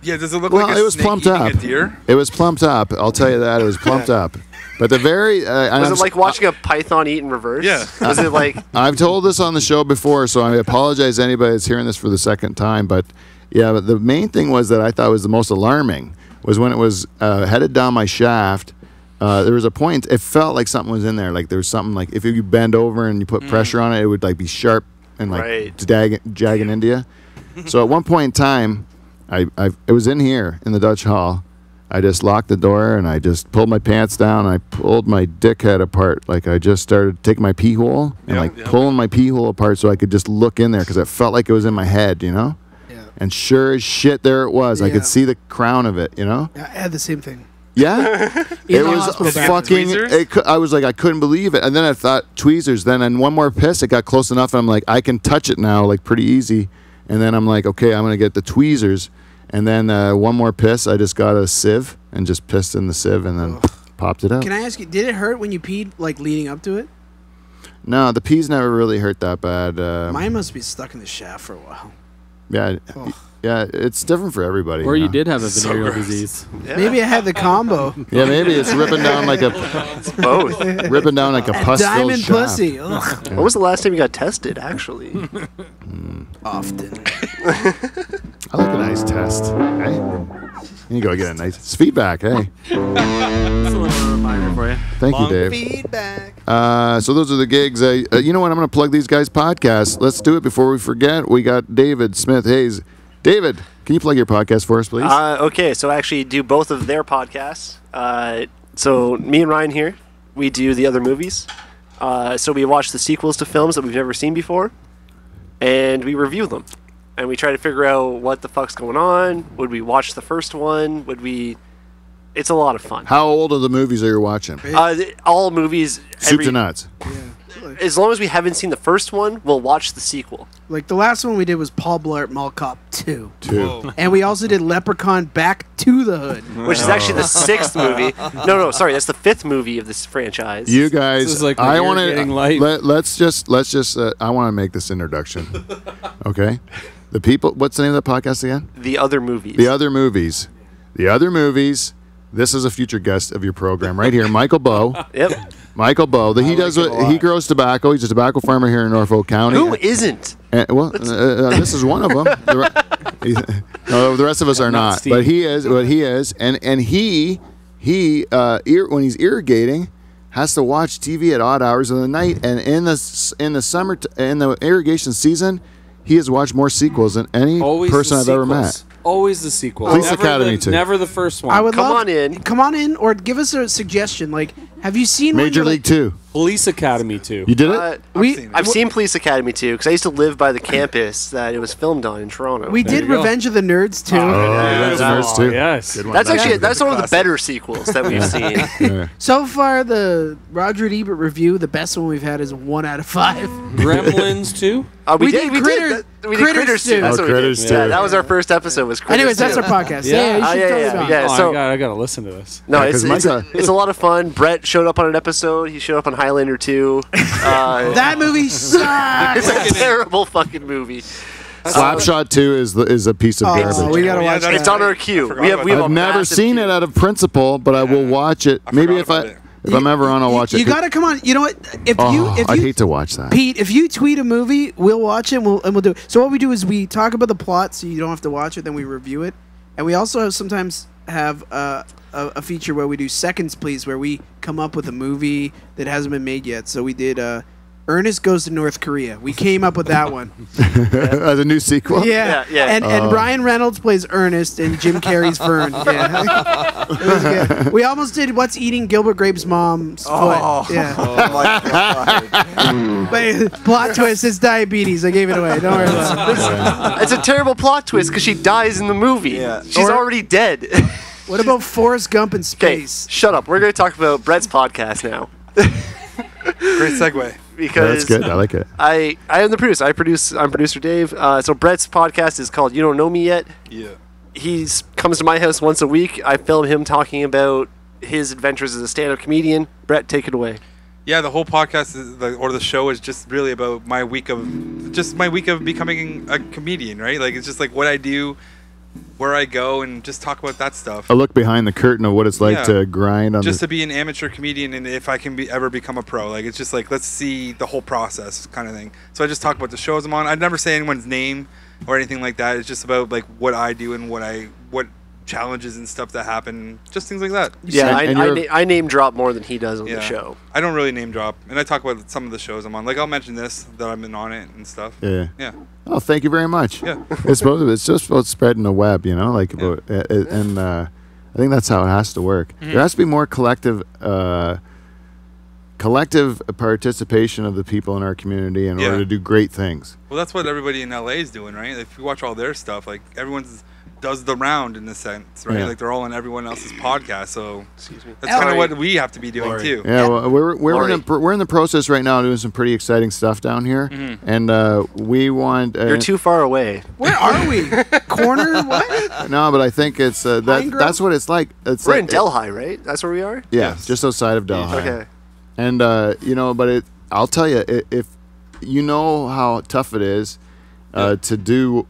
Yeah, does it look Well, like a it was snake plumped eating up. a deer? It was plumped up. I'll tell you that. It was plumped up. But the very... Was it like watching a python eat in reverse? Yeah. Was it like I've told this on the show before, so I apologize to anybody that's hearing this for the second time. But yeah, but the main thing was that I thought was the most alarming was when it was headed down my shaft. There was a point, it felt like something was in there. Like there was something like if you bend over and you put pressure on it, it would like be sharp and like Right. jagging into you. So at one point in time, it was in here in the Dutch Hall. I just locked the door and I just pulled my pants down. And I pulled my dick head apart. Like I just started taking my pee hole and pulling my pee hole apart so I could just look in there because it felt like it was in my head, you know? Yeah. And sure as shit, there it was. I Yeah. could see the crown of it, you know? I had the same thing. Yeah? In It the was hospital bathroom. fucking. Tweezers? I was like, I couldn't believe it. And then I thought tweezers. Then and one more piss, it got close enough. And I'm like, I can touch it now, like pretty easy. And then I'm like, okay, I'm gonna get the tweezers. And then one more piss, I just got a sieve and just pissed in the sieve and then popped it out. Can I ask you, did it hurt when you peed, like leading up to it? No, the peas never really hurt that bad. Mine must be stuck in the shaft for a while. Yeah, yeah, it's different for everybody. Or you know? did have a venereal disease. Maybe I had the combo. Yeah, maybe it's ripping down like a both? ripping down like a pus-filled Diamond shaft. pussy. Ugh. When was the last time you got tested? Actually, Often. I like a nice test. Hey, you go get a nice it's feedback. Hey, Just a little reminder for you. thank you, Dave. Feedback. So those are the gigs. You know what? I'm going to plug these guys' podcasts. Let's do it before we forget. We got David Smith Hayes. David, can you plug your podcast for us, please? okay. So I actually do both of their podcasts. So me and Ryan here, we do the other movies. So we watch the sequels to films that we've never seen before, and we review them. And we try to figure out what the fuck's going on. Would we watch the first one? Would we... It's a lot of fun. How old are the movies that you're watching? All movies... Soup to nuts. As long as we haven't seen the first one, we'll watch the sequel. Like the last one we did was Paul Blart Mall Cop 2. Two. And we also did Leprechaun Back to the Hood. Which is actually the sixth movie. No, sorry, that's the fifth movie of this franchise. You guys, This is like I when want you're getting light. let's just I want to make this introduction. Okay, the people. What's the name of the podcast again? The other movies. The other movies. The other movies. This is a future guest of your program right here, Michael Bowe. Yep. Michael Bowe. He grows tobacco. He's a tobacco farmer here in Norfolk County. Who isn't? This is one of them. The rest of us are not. Steve. But he is. And he when he's irrigating, has to watch TV at odd hours of the night. And in the summer in the irrigation season, he has watched more sequels than any Always person the I've ever sequels. met. Always the sequel. Police Never Academy the, 2. Never the first one. I would Come love, on in. Come on in, or give us a suggestion. Like, have you seen one Major you're League like, 2. Police Academy 2. You did it? I've seen Police Academy too, because I used to live by the campus that it was filmed on in Toronto. We did you go. Revenge of the Nerds too. That's nice too. Yes. Good one. That's actually one of the better sequels that we've seen. Yeah. So far, the Roger Ebert review, the best one we've had is 1 out of 5. Gremlins 2. We did Critters- We did Critters too. That's Oh, what we Critters did. too. Yeah, that was our first episode. Was Critters Anyways, that's 2. our podcast. Yeah. Yeah, you should yeah, totally yeah, go on. yeah. Oh, So I gotta listen to this. no, Yeah, it's 'cause it's a lot of fun. Brett showed up on an episode. He showed up on Highlander 2. That movie sucks. It's a terrible fucking movie. Slapshot 2 is a piece of garbage. we gotta watch It's on our queue. We have I've a never massive seen queue. it out of principle, but I will watch it. Maybe if I'm ever on, I'll watch it. You gotta come on. You know what? If I'd you hate to watch that. Pete, if you tweet a movie, we'll watch it and we'll do it. So what we do is we talk about the plot, so you don't have to watch it. Then we review it, and we also sometimes have a feature where we do seconds, please, where we come up with a movie that hasn't been made yet. So we did Ernest Goes to North Korea. We came up with that one. As a new sequel? Yeah. And Ryan Reynolds plays Ernest and Jim Carrey's Fern. Yeah. It was good. We almost did What's Eating Gilbert Grape's Mom's Foot. Yeah. Oh my God. But plot twist, it's diabetes. I gave it away. Don't worry about it. It's a terrible plot twist because she dies in the movie. Yeah. She's already dead. What about Forrest Gump in Okay, space? shut up. We're going to talk about Brett's podcast now. Great segue. Because That's good. I like it. I am the producer. I'm producer Dave. So Brett's podcast is called You Don't Know Me Yet. Yeah. He comes to my house once a week. I film him talking about his adventures as a stand-up comedian. Brett, take it away. Yeah, the whole podcast or the show is just really about my week of becoming a comedian, right? Like it's just like what I do, where I go, and just talk about that stuff. A look behind the curtain of what it's like to grind on just to be an amateur comedian, and if I can ever become a pro, like it's just like let's see the whole process kind of thing. So I just talk about the shows I'm on. I'd never say anyone's name or anything like that. It's just about like what I do and what challenges and stuff that happen, just things like that. Yeah, I name drop more than he does on the show. I don't really name drop, and I talk about some of the shows I'm on. Like I'll mention this that I've been on it and stuff. Yeah. Yeah. Oh, thank you very much. Yeah. It's just about spreading the web, you know, like about, and I think that's how it has to work. Mm-hmm. There has to be more collective participation of the people in our community in order to do great things. Well, that's what everybody in LA is doing, right? If you watch all their stuff, like everyone's does the round in a sense, right? Yeah. Like they're all on everyone else's podcast, so that's kind of what we have to be doing too. Yeah, well, we're in the process right now doing some pretty exciting stuff down here, and we want. You're too far away. Where are we? Corner? What? No, but I think it's that's what it's like. It's We're like, in Delhi, right? That's where we are. Yeah, just outside of Delhi. Okay. And but I'll tell you, if you know how tough it is to do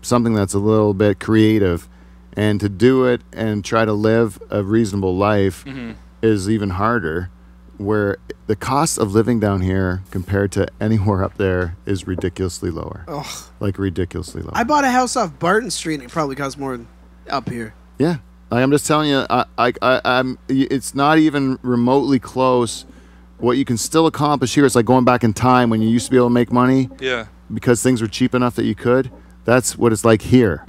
something that's a little bit creative, and to do it and try to live a reasonable life is even harder. Where the cost of living down here compared to anywhere up there is ridiculously lower. Ugh. Like ridiculously lower. I bought a house off Barton Street, and it probably costs more than up here. Yeah, I'm just telling you, it's not even remotely close. What you can still accomplish here is like going back in time when you used to be able to make money. Yeah. Because things were cheap enough that you could. That's what it's like here.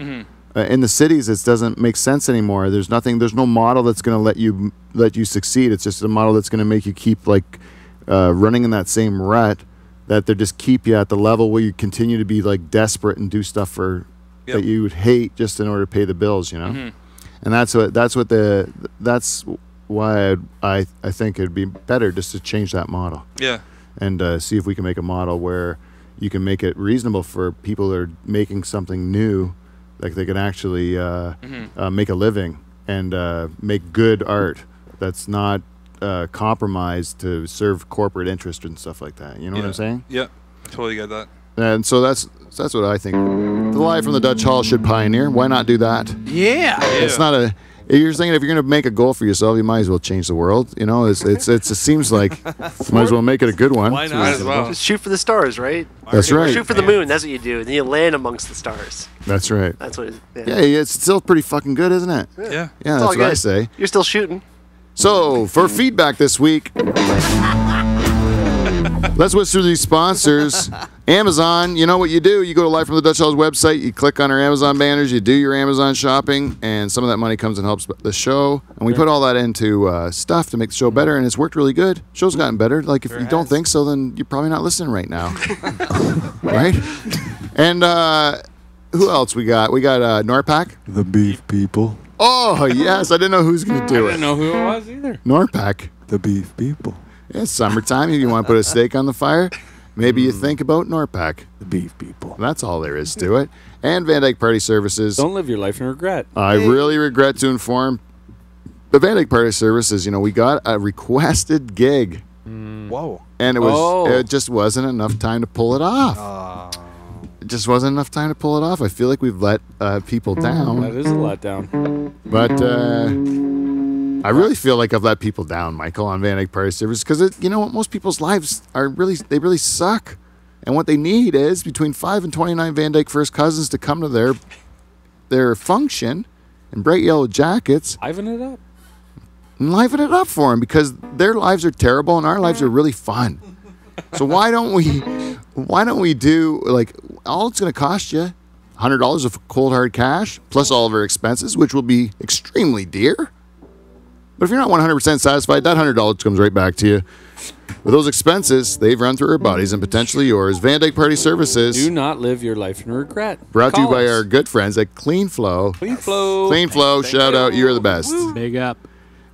In the cities, it doesn't make sense anymore. There's no model that's going to let you succeed. It's just a model that's going to make you keep like running in that same rut. That they just keep you at the level where you continue to be like desperate and do stuff that you would hate just in order to pay the bills, you know. And that's why I think it'd be better just to change that model. Yeah. And see if we can make a model where you can make it reasonable for people that are making something new, like they can actually make a living and make good art that's not compromised to serve corporate interest and stuff like that. You know what I'm saying? Yeah, totally get that. And so that's what I think. The Live from the Dutch Hall should pioneer. Why not do that? Yeah. It's not a. You're saying if you're going to make a goal for yourself, you might as well change the world. You know, it seems like you might as well make it a good one. Why not? Might as well. Just shoot for the stars, right? That's right. Shoot for the moon. That's what you do. And then you land amongst the stars. That's right. That's what. Yeah, it's still pretty fucking good, isn't it? Yeah. Yeah, It's that's all what good. I say. You're still shooting. So for feedback this week, let's whiz through these sponsors. Amazon, you know what you do. You go to Live from the Dutch Hall's website, you click on our Amazon banners, you do your Amazon shopping, and some of that money comes and helps the show. And we put all that into stuff to make the show better, and it's worked really good. Show's gotten better. Like, if you don't think so, then you're probably not listening right now. Right? And who else we got? We got Norpac. The beef people. Oh, yes. I didn't know who's going to do I it. didn't know who it was either. Norpac. The beef people. It's summertime. If you want to put a steak on the fire, maybe you think about Norpac. The beef people. That's all there is to it. And Van Dyke Party Services. Don't live your life in regret. I really regret to inform the Van Dyke Party Services, we got a requested gig. Whoa. And it just wasn't enough time to pull it off. just wasn't enough time to pull it off. I feel like we've let people down. That is a letdown. But I really feel like I've let people down, Michael, on Van Dyke Party Service, because you know what? Most people's lives are really suck. And what they need is between 5 and 29 Van Dyke first cousins to come to their function in bright yellow jackets. Liven it up. And liven it up for them, because their lives are terrible and our lives are really fun. So why don't we do, like, all it's going to cost you, $100 of cold hard cash, plus all of our expenses, which will be extremely dear. But if you're not 100% satisfied, that $100 comes right back to you. With those expenses, they've run through our bodies and potentially yours. Van Dyke Party Services. Do not live your life in regret. Brought to you Call by us. our good friends at Clean Flow. Clean Flow. Clean Flow, shout out, you're the best. Big up.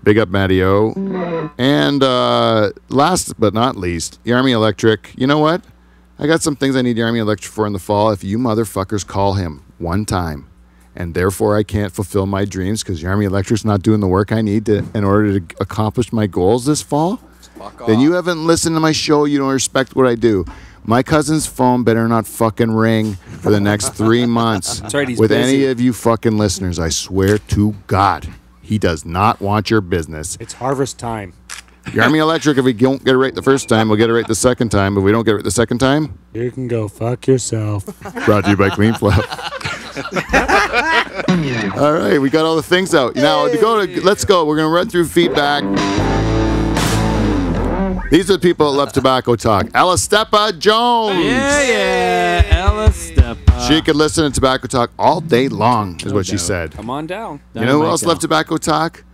Big up, Matty O. And last but not least, Yarmy Electric. You know what? I got some things I need Yarmy Electric for in the fall. If you motherfuckers call him one time, and therefore I can't fulfill my dreams because Yarmy Electric's not doing the work I need in order to accomplish my goals this fall, then you haven't listened to my show. You don't respect what I do. My cousin's phone better not fucking ring for the next 3 months. That's right, he's with busy. any of you fucking listeners. I swear to God, he does not want your business. It's harvest time. Yarmy Electric, if we don't get it right the first time, we'll get it right the second time. If we don't get it right the second time, You can go fuck yourself. brought to you by Clean Flow. All right, we got all the things out. Now, let's go. We're going to run through feedback. These are the people that love Tobacco Talk. Alistepa Jones. Yeah, Ella Stepa. She could listen to Tobacco Talk all day long, is what she said. Come on down. You know who else loved Tobacco Talk?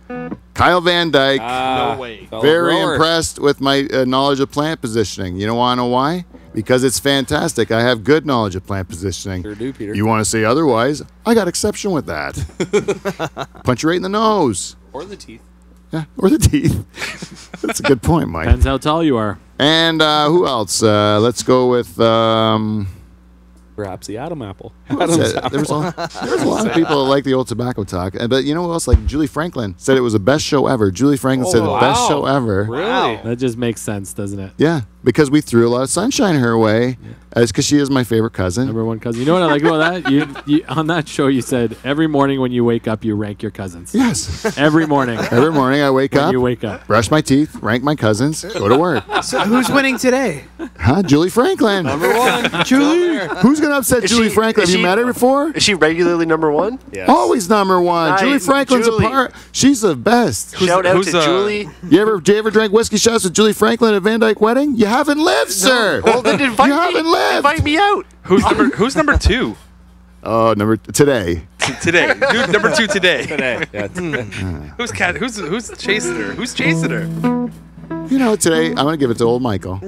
Kyle Van Dyke. No way. Very impressed with my knowledge of plant positioning. You want to know why? Because it's fantastic. I have good knowledge of plant positioning. Sure do, Peter. You want to say otherwise? I got exception with that. Punch you right in the nose. Or the teeth. Yeah, or the teeth. That's a good point, Mike. Depends how tall you are. And who else? Let's go with... Perhaps the Adam apple. There was a lot of people that like the old Tobacco Talk. But you know who else? Like Julie Franklin said it was the best show ever. Julie Franklin said the best show ever. Really? That just makes sense, doesn't it? Yeah, because we threw a lot of sunshine her way. It's because she is my favorite cousin. Number one cousin. You know what I like about that? You on that show you said every morning when you wake up you rank your cousins. Yes. Every morning. Every morning I wake when up, you wake up. brush my teeth, rank my cousins, go to work. So who's winning today? Huh? Julie Franklin. Number one. Julie. Who's going to upset Is Julie she- Franklin? is Have you she- met her before? Is she regularly number one? Yes. Always number one. Nice. Julie Franklin's Julie. a part. She's the best. Shout out who's, to Julie. You ever drank whiskey shots with Julie Franklin at a Van Dyke wedding? You haven't lived, sir. Well, then invite You me. haven't lived. Invite me out. Who's number two Oh, today? Who's number two today? Today. Yeah, Who's chasing her? Who's chasing her? You know, today I'm going to give it to old Michael.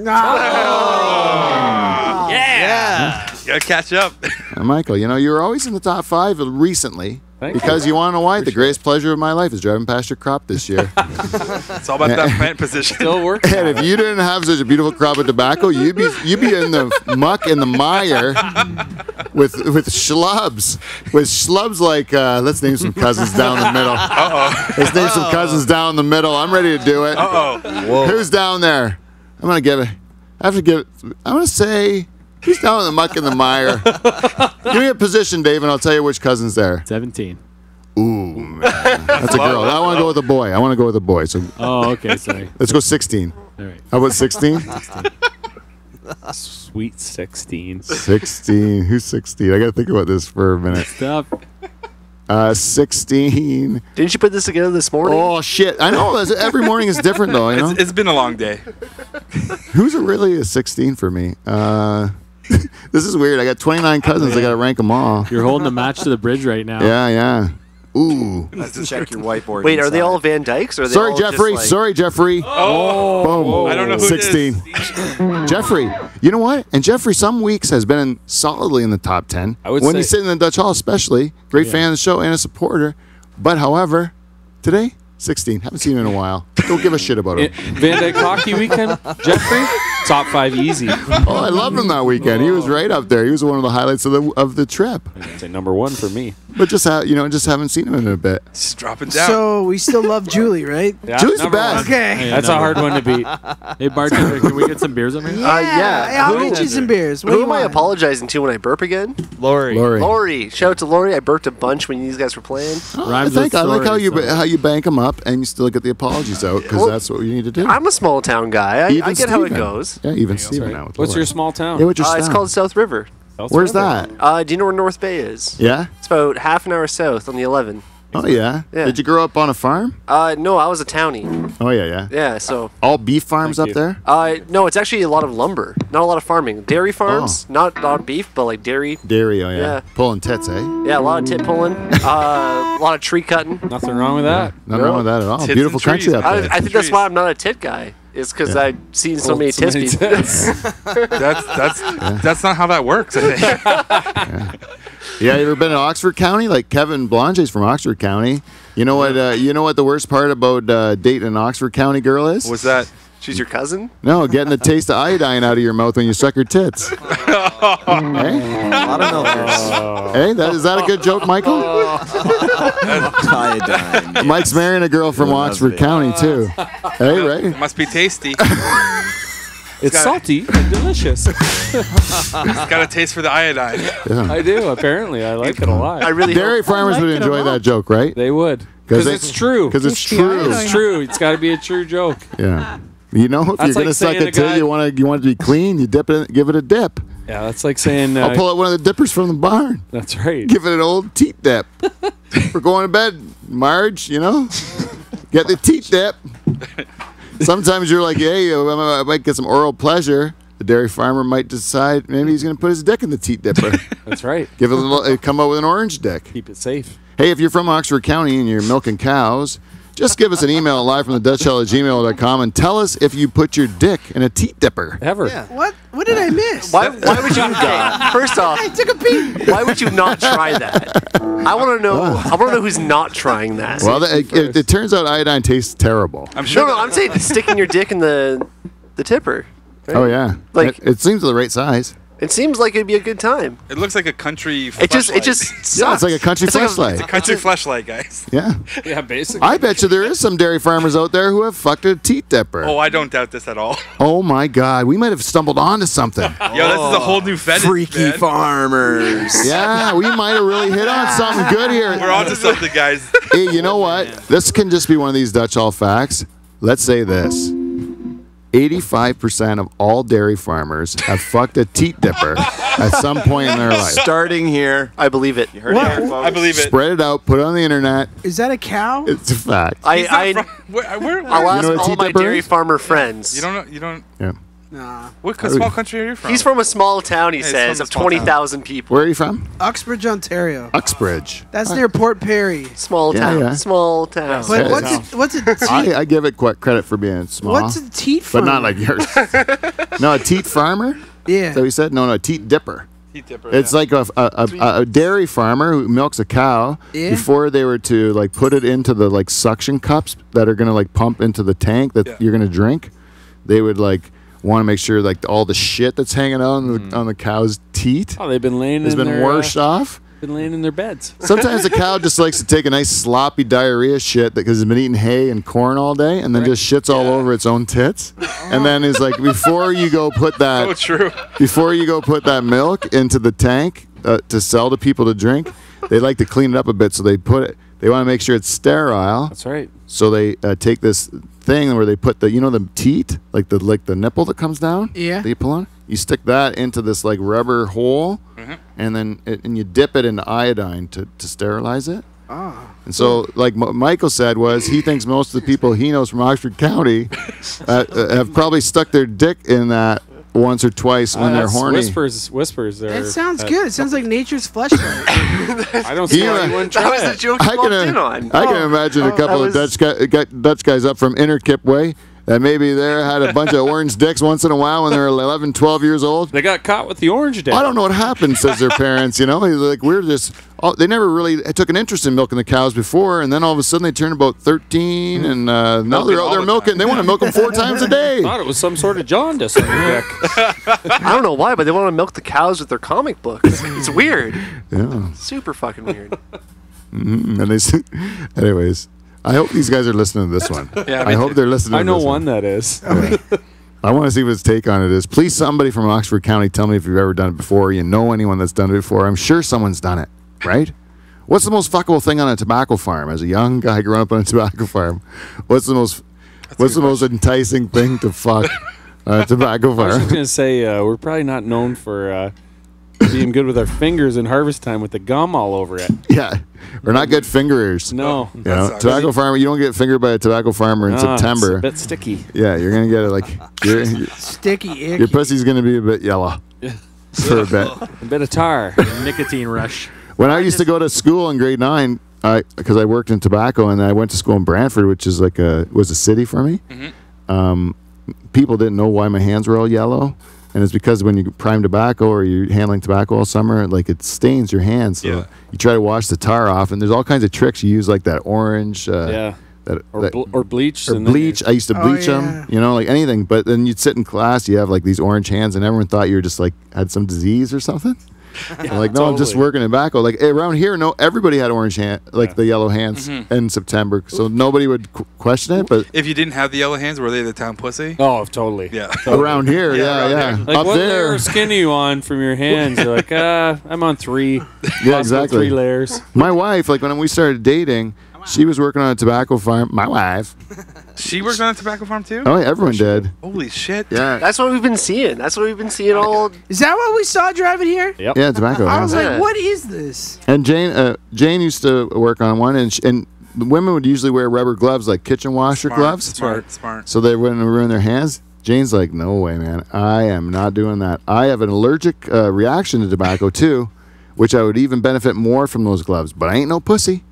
Yeah. Gotta catch up. Michael, you know, you were always in the top 5 recently. Thank Because you want to know why? The greatest pleasure of my life is driving past your crop this year. It's all about that plant position. Still working. And if you didn't have such a beautiful crop of tobacco, you'd be in the muck and the mire with schlubs. With schlubs like let's name some cousins down the middle. Let's name some cousins down the middle. I'm ready to do it. Who's down there? I'm gonna say who's down in the muck and the mire. Give me a position, Dave, and I'll tell you which cousin's there. 17. Ooh, man. That's a girl. I want to go with a boy. So Oh, okay, sorry. let's go 16. All right. How about 16? Sweet 16. 16. Who's 16? I got to think about this for a minute. Stuff. 16. Didn't you put this together this morning? Oh, shit. I know. Every morning is different, though. You know? It's been a long day. Who's really a 16 for me? This is weird. I got 29 cousins. I got to rank them all. You're holding a match to the bridge right now. Yeah. Ooh. Check your whiteboard. Wait, are they inside. all Van Dykes? Or are they Sorry, all Jeffrey. Just like, Sorry, Jeffrey. Boom. I don't know who it 16. Jeffrey, you know what? And Jeffrey, some weeks has been solidly in the top 10. I would He's say- sitting in the Dutch Hall, especially. Great fan of the show and a supporter. But, however, today, 16. Haven't seen him in a while. Don't give a shit about him. Van Dyke Hockey Weekend, Jeffrey, top 5 easy. Oh, I loved him that weekend. He was right up there. He was one of the highlights of the trip. I'd say number 1 for me. But just haven't seen him in a bit. Just drop it down. So we still love Julie, right? Yeah, Julie's the number best. 1. Okay. That's a hard one to beat. Hey, bartender, can we get some beers on here? Yeah. I'll Who- get you some beers. What Who do you am I want? apologizing to when I burp again? Lori. Lori. Shout out to Lori. I burped a bunch when these guys were playing. Rhymes I with like how stories, you so- how you bank them up and you still get the apologies out because Well, that's what you need to do. I'm a small town guy. I get how it goes. Yeah, even Steven now. with What's Lori. your small town? Yeah, what's your It's town? called South River. Where's that? Do you know where North Bay is? Yeah. It's about half an hour south on the 11. Oh yeah. Yeah. Did you grow up on a farm? No, I was a townie. Oh yeah. Yeah, so. All beef farms up there? No, it's actually a lot of lumber, not a lot of farming. Dairy farms, not beef, but like dairy. Dairy. Oh yeah. Yeah. Pulling tits, eh? Yeah, a lot of tit pulling, a lot of tree cutting. Nothing wrong with that. Nothing wrong with that at all. Tits Beautiful and trees. country up there. I think that's why I'm not a tit guy. It's because I've seen so many tits. That's not how that works. I think. Yeah, you ever been in Oxford County? Like Kevin Blanche's from Oxford County. You know what? You know what the worst part about dating an Oxford County girl is? What's that? She's your cousin? No, getting the taste of iodine out of your mouth when you suck her tits. A lot of milkers. Hey, is that a good joke, Michael? Iodine. Mike's marrying a girl from Oxford County too. Hey, right? It must be tasty. It's salty and delicious. It's got a taste for the iodine. Yeah. I do, apparently. I like it a lot. I really Dairy hope- farmers would enjoy that joke, right? They would. Because it's true. Because it's true. It's true. It's got to be a true joke. Yeah. You know, if That's you're gonna like suck saying a a tit, guy- you want it to be clean. You dip it, give it a dip. Yeah, that's like saying... I'll pull out one of the dippers from the barn. That's right. Give it an old teat dip. We're going to bed, Marge. You know, get the teat dip. Sometimes you're like, hey, I might get some oral pleasure. The dairy farmer might decide maybe he's going to put his dick in the teat dipper. That's right. Give it a little, come out with an orange dick. Keep it safe. Hey, if you're from Oxford County and you're milking cows, just give us an email live from the dutchshell@gmail.com and tell us if you put your dick in a teat dipper. Ever. What did I miss? Why would you? Okay, first off, I took a peek. why would you not try that? I want to know. I want to know who's not trying that. Well, it turns out iodine tastes terrible. I'm sure. No, I'm saying sticking your dick in the tipper. Right? Oh, yeah. Like- it seems the right size. It seems like it'd be a good time. It looks like a country. It just fleshlight. sucks. Yeah, it's like a country It's like fleshlight. It's a country fleshlight, guys. Yeah. Yeah, basically. I bet you there is some dairy farmers out there who have fucked a teat dipper. Oh, I don't doubt this at all. Oh my God, we might have stumbled onto something. Yo, this is a whole new fetish. Freaky man. farmers. Yeah, we might have really hit on something good here. We're onto something, guys. Hey, you know what? This can just be one of these Dutch Hall facts. Let's say this. 85% of all dairy farmers have fucked a teat dipper at some point in their life. Starting here. I believe it. You heard What? it here, folks. I believe it. Spread it out, put it on the internet. Is that a cow? It's a fact. He's not I from- where, I'll You ask know what a all teat my dipper dairy is? farmer friends. You don't know. You don't. Yeah. Nah. What small country are you from? He's from a small town, he Yeah, he's says, from a of small town. 20,000 people. Where are you from? Uxbridge, Ontario. Uxbridge. That's near Port Perry. Small Yeah, town. yeah. Small town. But Yeah. what's a teat? I give it credit for being small. What's a teat but farmer? not like yours. No, a teat farmer? Yeah. So he said? No, a teat dipper. Teat dipper, It's yeah. like a dairy farmer who milks a cow. Yeah. Before they were to like put it into the like suction cups that are gonna like pump into the tank that Yeah. you're gonna drink, they would like want to make sure like all the shit that's hanging out on the cow's teat Oh, they've been laying has in been their, washed off. Been laying in their beds. Sometimes the cow just likes to take a nice sloppy diarrhea shit because it's been eating hay and corn all day, and then just shits all over its own tits. And then is like, before you go put So true. that milk into the tank to sell to people to drink, they like to clean it up a bit. So they want to make sure it's sterile. That's right. So they take this thing where they put the teat, like the nipple that comes down. Yeah. That you pull on. You stick that into this like rubber hole, and then and you dip it into iodine to sterilize it. Ah. And so, like Michael said, he thinks most of the people he knows from Oxford County have probably stuck their dick in that once or twice when they're That's horny. Whispers. There. That sounds good. It sounds like nature's fleshlight. I don't see why Yeah. you wouldn't That try was the it. joke you walked in on. I can imagine a couple of that Dutch guys up from Inner Kipway that maybe they had a bunch of orange dicks once in a while when they were 11, 12 years old. They got caught with the orange dick. I don't know what happened, says their parents. Like we're just. They never really took an interest in milking the cows before, and then all of a sudden they turned about 13, and now they're milking. They want to milk them 4 times a day. I thought it was some sort of jaundice on your dick. I don't know why, but they want to milk the cows with their comic books. It's weird. Yeah. Super fucking weird. And anyways, I hope these guys are listening to this one. Yeah, I hope they're listening. I know to this one that is. Yeah. I want to see what his take on it is. Please, somebody from Oxford County, tell me if you've ever done it before. You know anyone that's done it before? I'm sure someone's done it, right? What's the most fuckable thing on a tobacco farm? As a young guy growing up on a tobacco farm, what's the most enticing thing to fuck on a tobacco I was farm? just gonna say we're probably not known for being good with our fingers in harvest time with the gum all over it. Yeah, we're not good fingerers. No, You know, tobacco farmer. You don't get fingered by a tobacco farmer in September. It's a bit sticky. Yeah, you're gonna get it like Sticky, icky. your pussy's gonna be a bit yellow for a bit. A bit of tar. Nicotine rush. When I used to go to school in grade 9, because I worked in tobacco, and I went to school in Brantford, which is was a city for me. People didn't know why my hands were all yellow, and it's because when you prime tobacco or you're handling tobacco all summer, like it stains your hands. So you try to wash the tar off, and there's all kinds of tricks you use, like that orange. Or bleach. Or bleach. I used to bleach them, like anything. But then you'd sit in class, you have like these orange hands, and everyone thought you were just like had some disease or something. I'm like, no, I'm just working in tobacco. Like around here, everybody had orange hand, the yellow hands in September, so nobody would question it. But if you didn't have the yellow hands, were they the town pussy? Oh, totally. Yeah. Around here, yeah. Like, up what there, layer of skin are you on from your hands? You're like, I'm on 3. Yeah, exactly. 3 layers. My wife, like when we started dating, she was working on a tobacco farm. My wife. She worked on a tobacco farm too? Oh, yeah, everyone did. Holy shit. Yeah. That's what we've been seeing. All. Is that what we saw driving here? Yep. Yeah, tobacco. I was yeah. like, what is this? And Jane used to work on one, and the women would usually wear rubber gloves, like kitchen washer gloves. Smart. So they wouldn't ruin their hands. Jane's like, no way, man. I am not doing that. I have an allergic reaction to tobacco, too, which I would even benefit more from those gloves. But I ain't no pussy.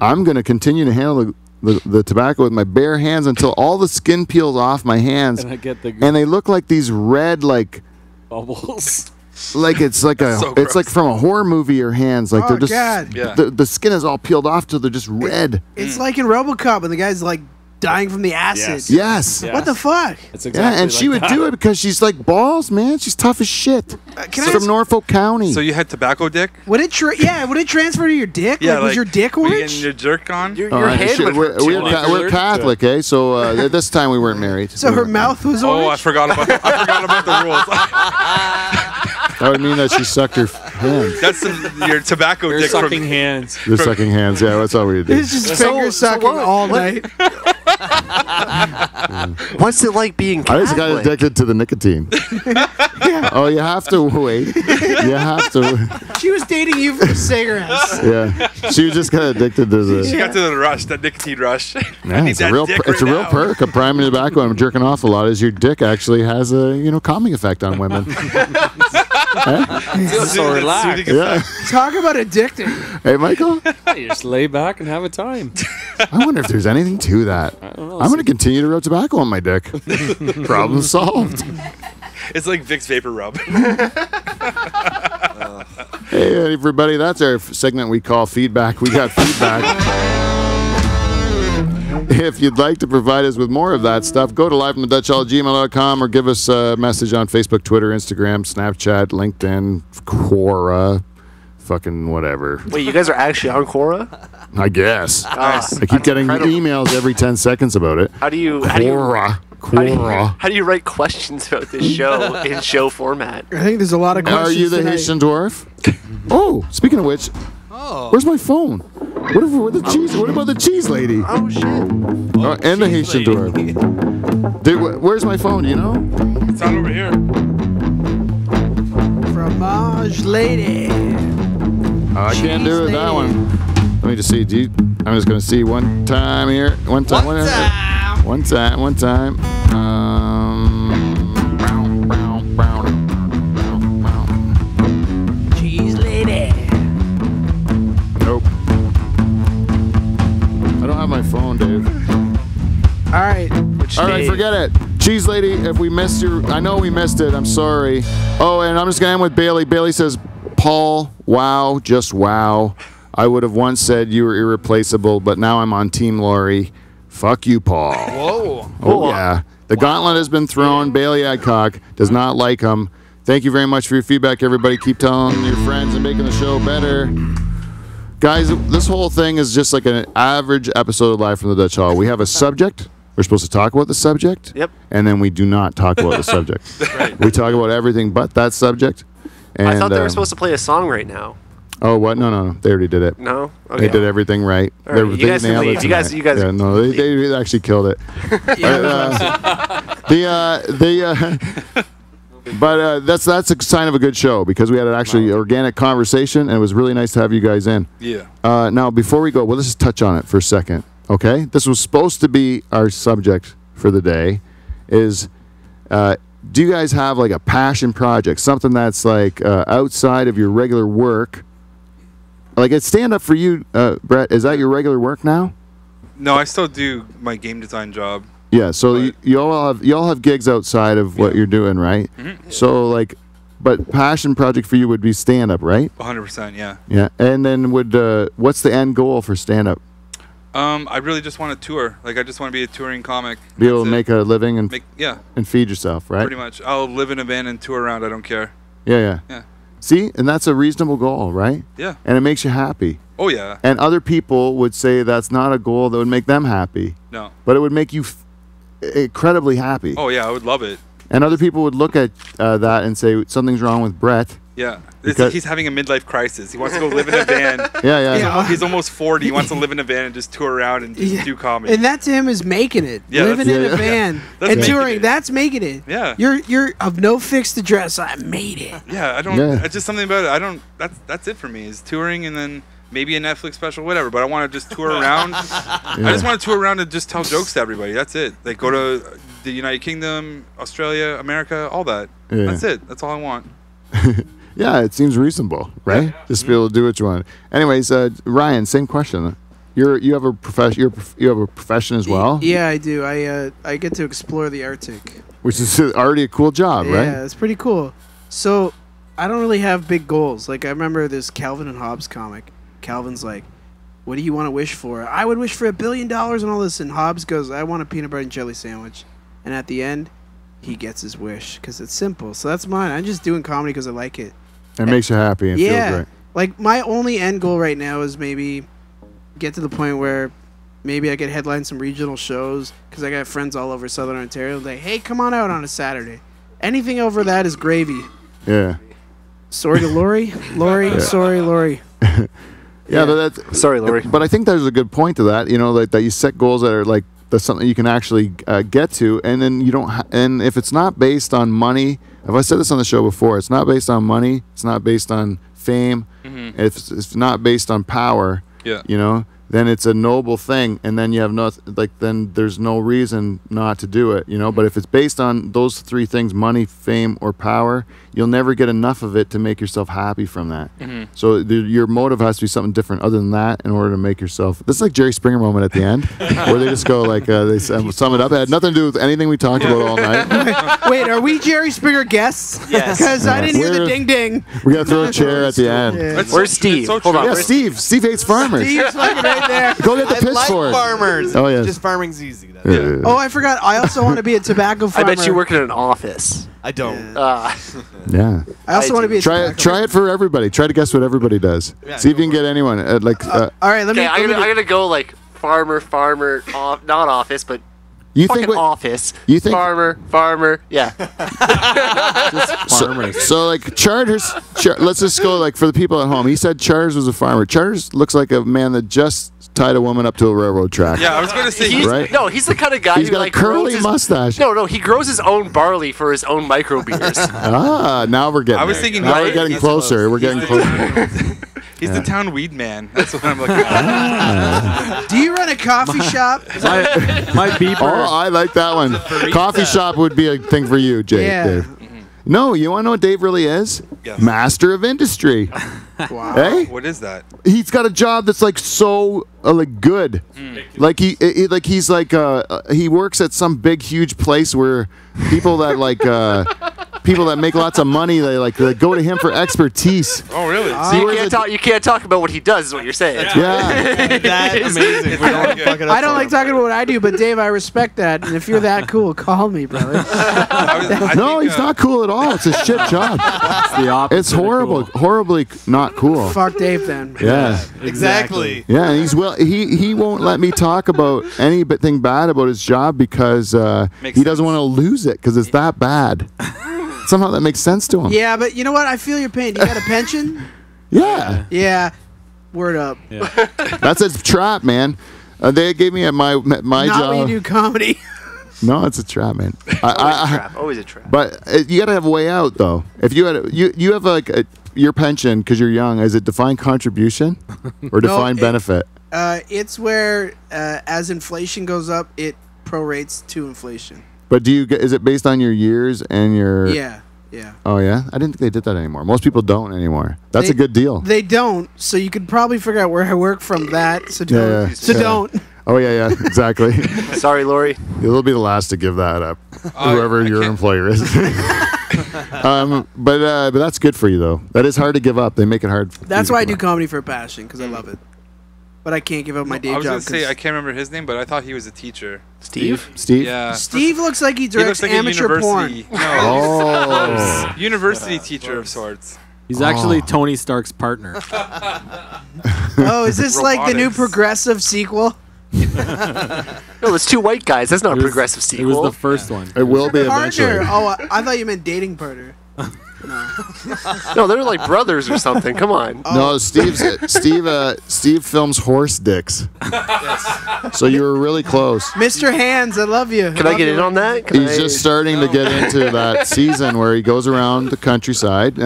I'm going to continue to handle the tobacco with my bare hands until all the skin peels off my hands. And I get and they look like these red, like... bubbles. Like it's like it's like from a horror movie. Your hands, like they're just the skin is all peeled off till they're just red. It's like in RoboCop when the guy's like dying from the acid. Yes. What the fuck? It's exactly and she would do it because she's like balls, man. She's tough as shit. She's from Norfolk County. So you had tobacco dick? Would it transfer to your dick? Yeah, was your dick were you orange? getting your jerk on? Your hand would hurt too. We're Catholic, eh? So at this time we weren't married. So her mouth was orange? Oh, I forgot about the rules. That would mean that she sucked her hands. That's your tobacco dick. Sucking hands. You're sucking hands, yeah. That's all we do. It's just finger sucking all night. What's it like being Catholic? I just got addicted to the nicotine. Oh, you have to wait. You have to. She was dating you for cigarettes. Yeah, she was just kind of addicted to the. She got to the rush, that nicotine rush. Yeah, it's a real perk of priming tobacco and jerking off a lot. Is your dick actually has a calming effect on women. So relaxed. Yeah. Talk about addicting. Hey, Michael. You just lay back and have a time. I wonder if there's anything to that. I don't know. I'm going to continue to rub tobacco on my dick. Problem solved. It's like Vicks Vapor Rub. Hey, everybody. That's our segment we call Feedback. We got feedback. If you'd like to provide us with more of that stuff, go to livefromthedutchhall@gmail.com or give us a message on Facebook, Twitter, Instagram, Snapchat, LinkedIn, Quora, fucking whatever. Wait, you guys are actually on Quora? I guess. Nice. I keep getting emails every 10 seconds about it. How do you write questions about this show in show format? I think there's a lot of questions. Are you the tonight. Haitian dwarf? Oh, speaking of which, where's my phone? What about the cheese lady? Oh shit! And the Haitian dwarf. Dude, where's my phone? Do you know? It's on over here. Fromage lady. I can't do it that one. Let me just see. I'm just gonna see one time here. One time. Cheese lady. Nope. I don't have my phone, Dave. All right. All right, forget Cheese Lady, if we missed you, I know we missed it. I'm sorry. Oh, and I'm just going to end with Bailey. Bailey says, Paul, wow, just wow. I would have once said you were irreplaceable, but now I'm on Team Lori. Fuck you, Paul. Whoa. Oh, yeah. The gauntlet has been thrown. Bailey Adcock does not like him. Thank you very much for your feedback, everybody. Keep telling your friends and making the show better. Guys, this whole thing is just like an average episode of Live from the Dutch Hall. We have a subject. We're supposed to talk about the subject. Yep. And then we do not talk about the subject. Right. We talk about everything but that subject. And, I thought they were supposed to play a song right now. Oh, what? No. They already did it. No? Okay. They did everything right. All right, you guys can nailed leave. it You guys- tonight. you guys- Yeah, no, they actually killed it. But that's a sign of a good show because we had an actually organic conversation and it was really nice to have you guys in. Yeah. Now, before we go, let's just touch on it for a second, okay? This was supposed to be our subject for the day is do you guys have like a passion project, something that's like outside of your regular work? Like it's stand-up for you, Brett, is that your regular work now? No, I still do my game design job. Yeah, so you all have gigs outside of what you're doing, right? Mhm. So like, but passion project for you would be stand up, right? 100%, yeah. Yeah, and then what's the end goal for stand up? I really just want to tour. Like I just want to be a touring comic. Be able to That's make a living and yeah, and feed yourself, right? pretty much. I'll live in a van and tour around. I don't care. Yeah. Yeah. See, and that's a reasonable goal, right? Yeah. And it makes you happy. Oh yeah. And other people would say that's not a goal that would make them happy. No. But it would make you incredibly happy. Oh yeah, I would love it. And other people would look at that and say something's wrong with Brett. Yeah. Because- He's having a midlife crisis. He wants to go live in a van. Yeah. He's almost 40. He wants to live in a van and just tour around and just do comedy. And that to him is making it. Yeah, Living that's- in yeah, a van That's and making touring. it. That's making it. Yeah. You're of no fixed address. I made it. Yeah, I don't. Yeah. It's just something about it. I don't. That's it for me. Is touring and then maybe a Netflix special, whatever. But I want to just tour around. I just want to tour around and just tell jokes to everybody. That's it. Like go to the United Kingdom, Australia, America, all that. Yeah. That's it. That's all I want. Yeah, it seems reasonable, right? Just be able to do what you want. Anyways, Ryan, same question. You have a profession. You have a profession as well, Yeah, I do. I get to explore the Arctic. which is already a cool job, right? Yeah, it's pretty cool. So I don't really have big goals. Like I remember this Calvin and Hobbes comic. Calvin's like, "What do you want to wish for?" I would wish for $1 billion and all this. And Hobbes goes, "I want a peanut butter and jelly sandwich." And at the end, he gets his wish because it's simple. So that's mine. I'm just doing comedy because I like it. It makes you happy and feels great. Like my only end goal right now is maybe get to the point where maybe I could headline some regional shows because I got friends all over Southern Ontario. Like, hey, come on out on a Saturday. Anything over that is gravy. Yeah. Sorry to Lori. Sorry, Lori. Yeah, but that's sorry, Lori. But I think there's a good point to that. You know, like that you set goals that are like that's something you can actually get to, and then you don't. And if it's not based on money, if I said this on the show before, it's not based on money. It's not based on fame. Mm-hmm. If it's not based on power, Yeah. you know, then it's a noble thing, and then you have then there's no reason not to do it, you know. But if it's based on those three things, money, fame, or power, you'll never get enough of it to make yourself happy from that. Mm-hmm. So your motive has to be something different other than that in order to make yourself. This is like Jerry Springer moment at the end, where they just go like they sum it up. It had nothing to do with anything we talked about all night. Wait, are we Jerry Springer guests? Yes. Because I didn't hear the We're- ding ding. We got to throw a chair at the end. Yeah. That's Where's so- Steve? it's so Hold true. on. Yeah, Where's Steve hates farmers. Steve's fucking right there. Go get the I pitchfork. like farmers. Oh, yes. Just farming's easy. That's Yeah. it. Oh, I forgot. I also want to be a tobacco I farmer. bet you work in an office. I don't. Yeah. I also want to be a tobacco Try it for everybody. Try to guess what everybody does. Yeah, See if go you can get anyone. All right, let me. Okay, I'm gonna go like farmer, off, not office, but You fucking think what, office. you think farmer, yeah. so like Charters let's just go like for the people at home. He said Charters was a farmer. Charters looks like a man that just tied a woman up to a railroad track. Yeah, I was gonna say. He's, Right. No, he's the kind of guy He's who got like a curly grows his, mustache. No, he grows his own barley for his own micro beers. Ah, now we're getting I was there. thinking now right, we're getting he's closer. close. We're getting closer. He's the town weed man. That's what I'm looking at. Do you run a coffee shop? My beeper. Oh, I like that one. Coffee shop would be a thing for you, Jay. Yeah. Dave. No, you want to know what Dave really is? Yes. Master of industry. Wow. Hey? What is that? He's got a job that's like so like good. Like he works at some big huge place where people that like people that make lots of money they go to him for expertise. Oh, really? So you can't talk about what he does, is what you're saying. Yeah. That's amazing. We don't fuck it up I don't for like him. talking about what I do, but Dave, I respect that. And if you're that cool, call me, brother. No, he's not cool at all. It's a shit job. It's the opposite. It's horrible, horribly not cool. Fuck Dave then. Yeah. Exactly. Yeah, and he won't let me talk about anything bad about his job because he doesn't want to lose it because it's that bad. Somehow that makes sense to him. Yeah, but you know what? I feel your pain. You got a pension? Yeah. Yeah. Word up. That's a trap, man. They gave me my Not job. when you do comedy. No, it's a trap, man. Always a trap. But you got to have a way out, though. If you had you have like your pension because you're young, is it defined contribution or defined benefit? It's where as inflation goes up, it prorates to inflation. But is it based on your years and your? Yeah. Oh yeah, I didn't think they did that anymore. Most people don't anymore. That's a good deal. They don't, so you could probably figure out where I work from that. So don't. Don't. Oh yeah, exactly. Sorry, Lori. You'll be the last to give that up, whoever your employer is. But that's good for you though. That is hard to give up. They make it hard. That's why I do comedy for a passion, because I love it. But I can't give up my day job. I was going to say, I can't remember his name, but I thought he was a teacher. Steve? Yeah. Steve looks like he directs like amateur porn. No, university teacher of sorts. He's actually Tony Stark's partner. Oh, is this like the new progressive sequel? No, it's two white guys. That's not a progressive sequel. It was the first one. It will be Partner. eventually. Oh, I thought you meant dating partner. No, they're like brothers or something. Come on. No, Steve films horse dicks. So you were really close. Mr. Hands, I love you. Can I get in on that? He's just starting to get into that season where he goes around the countryside.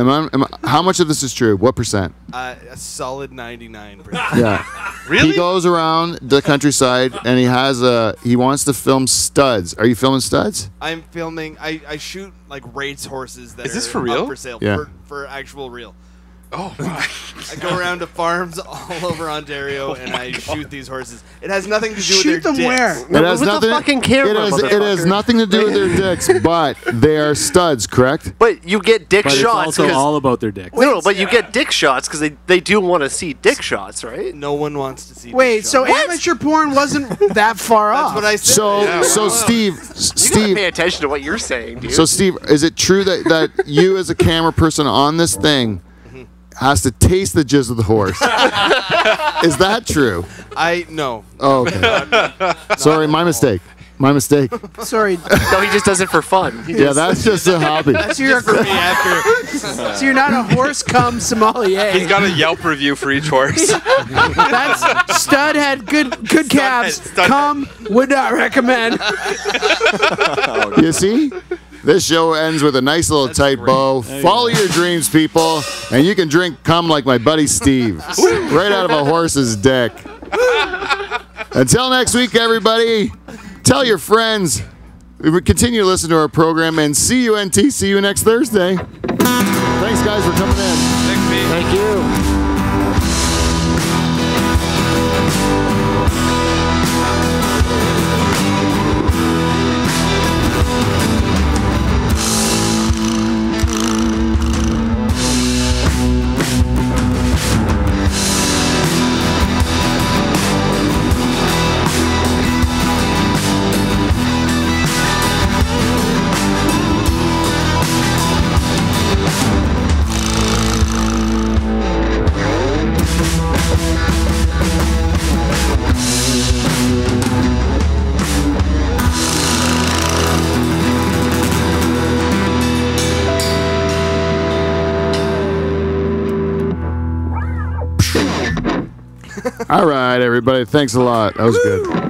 How much of this is true? What percent? A solid 99%. Yeah. Really? He goes around the countryside and he wants to film studs. Are you filming studs? I'm filming. I shoot like race horses that Is this are for real? up for sale. Yeah. For actual real. Oh, my. I go around to farms all over Ontario and I shoot these horses. It has nothing to do Shoot with their them dicks. where? It has with nothing. the fucking camera, it has nothing to do with their dicks, but they are studs, correct? But you get dick But it's shots. also 'cause- all about their dicks. No, but you get dick shots because they do want to see dick shots, right? No one wants to see. Wait, dick so shots. amateur porn wasn't that far off? That's what I said. So Steve, You gotta pay attention to what you're saying, dude. So Steve, is it true that you as a camera person on this thing has to taste the jizz of the horse? Is that true? No. Oh, okay. Sorry, my mistake. My mistake. Sorry. No, he just does it for fun. Yeah, that's just a hobby. So you're, so you're not a horse cum sommelier. He's got a Yelp review for each horse. That's stud had good calves. stud Cum would not recommend. You see? This show ends with a nice little tight bow. Follow your dreams, people, and you can drink cum like my buddy Steve, right out of a horse's dick. Until next week, everybody, tell your friends. We would continue to listen to our program, and see you next Thursday. Thanks, guys, for coming in. Thank you. All right, everybody. Thanks a lot. That was good.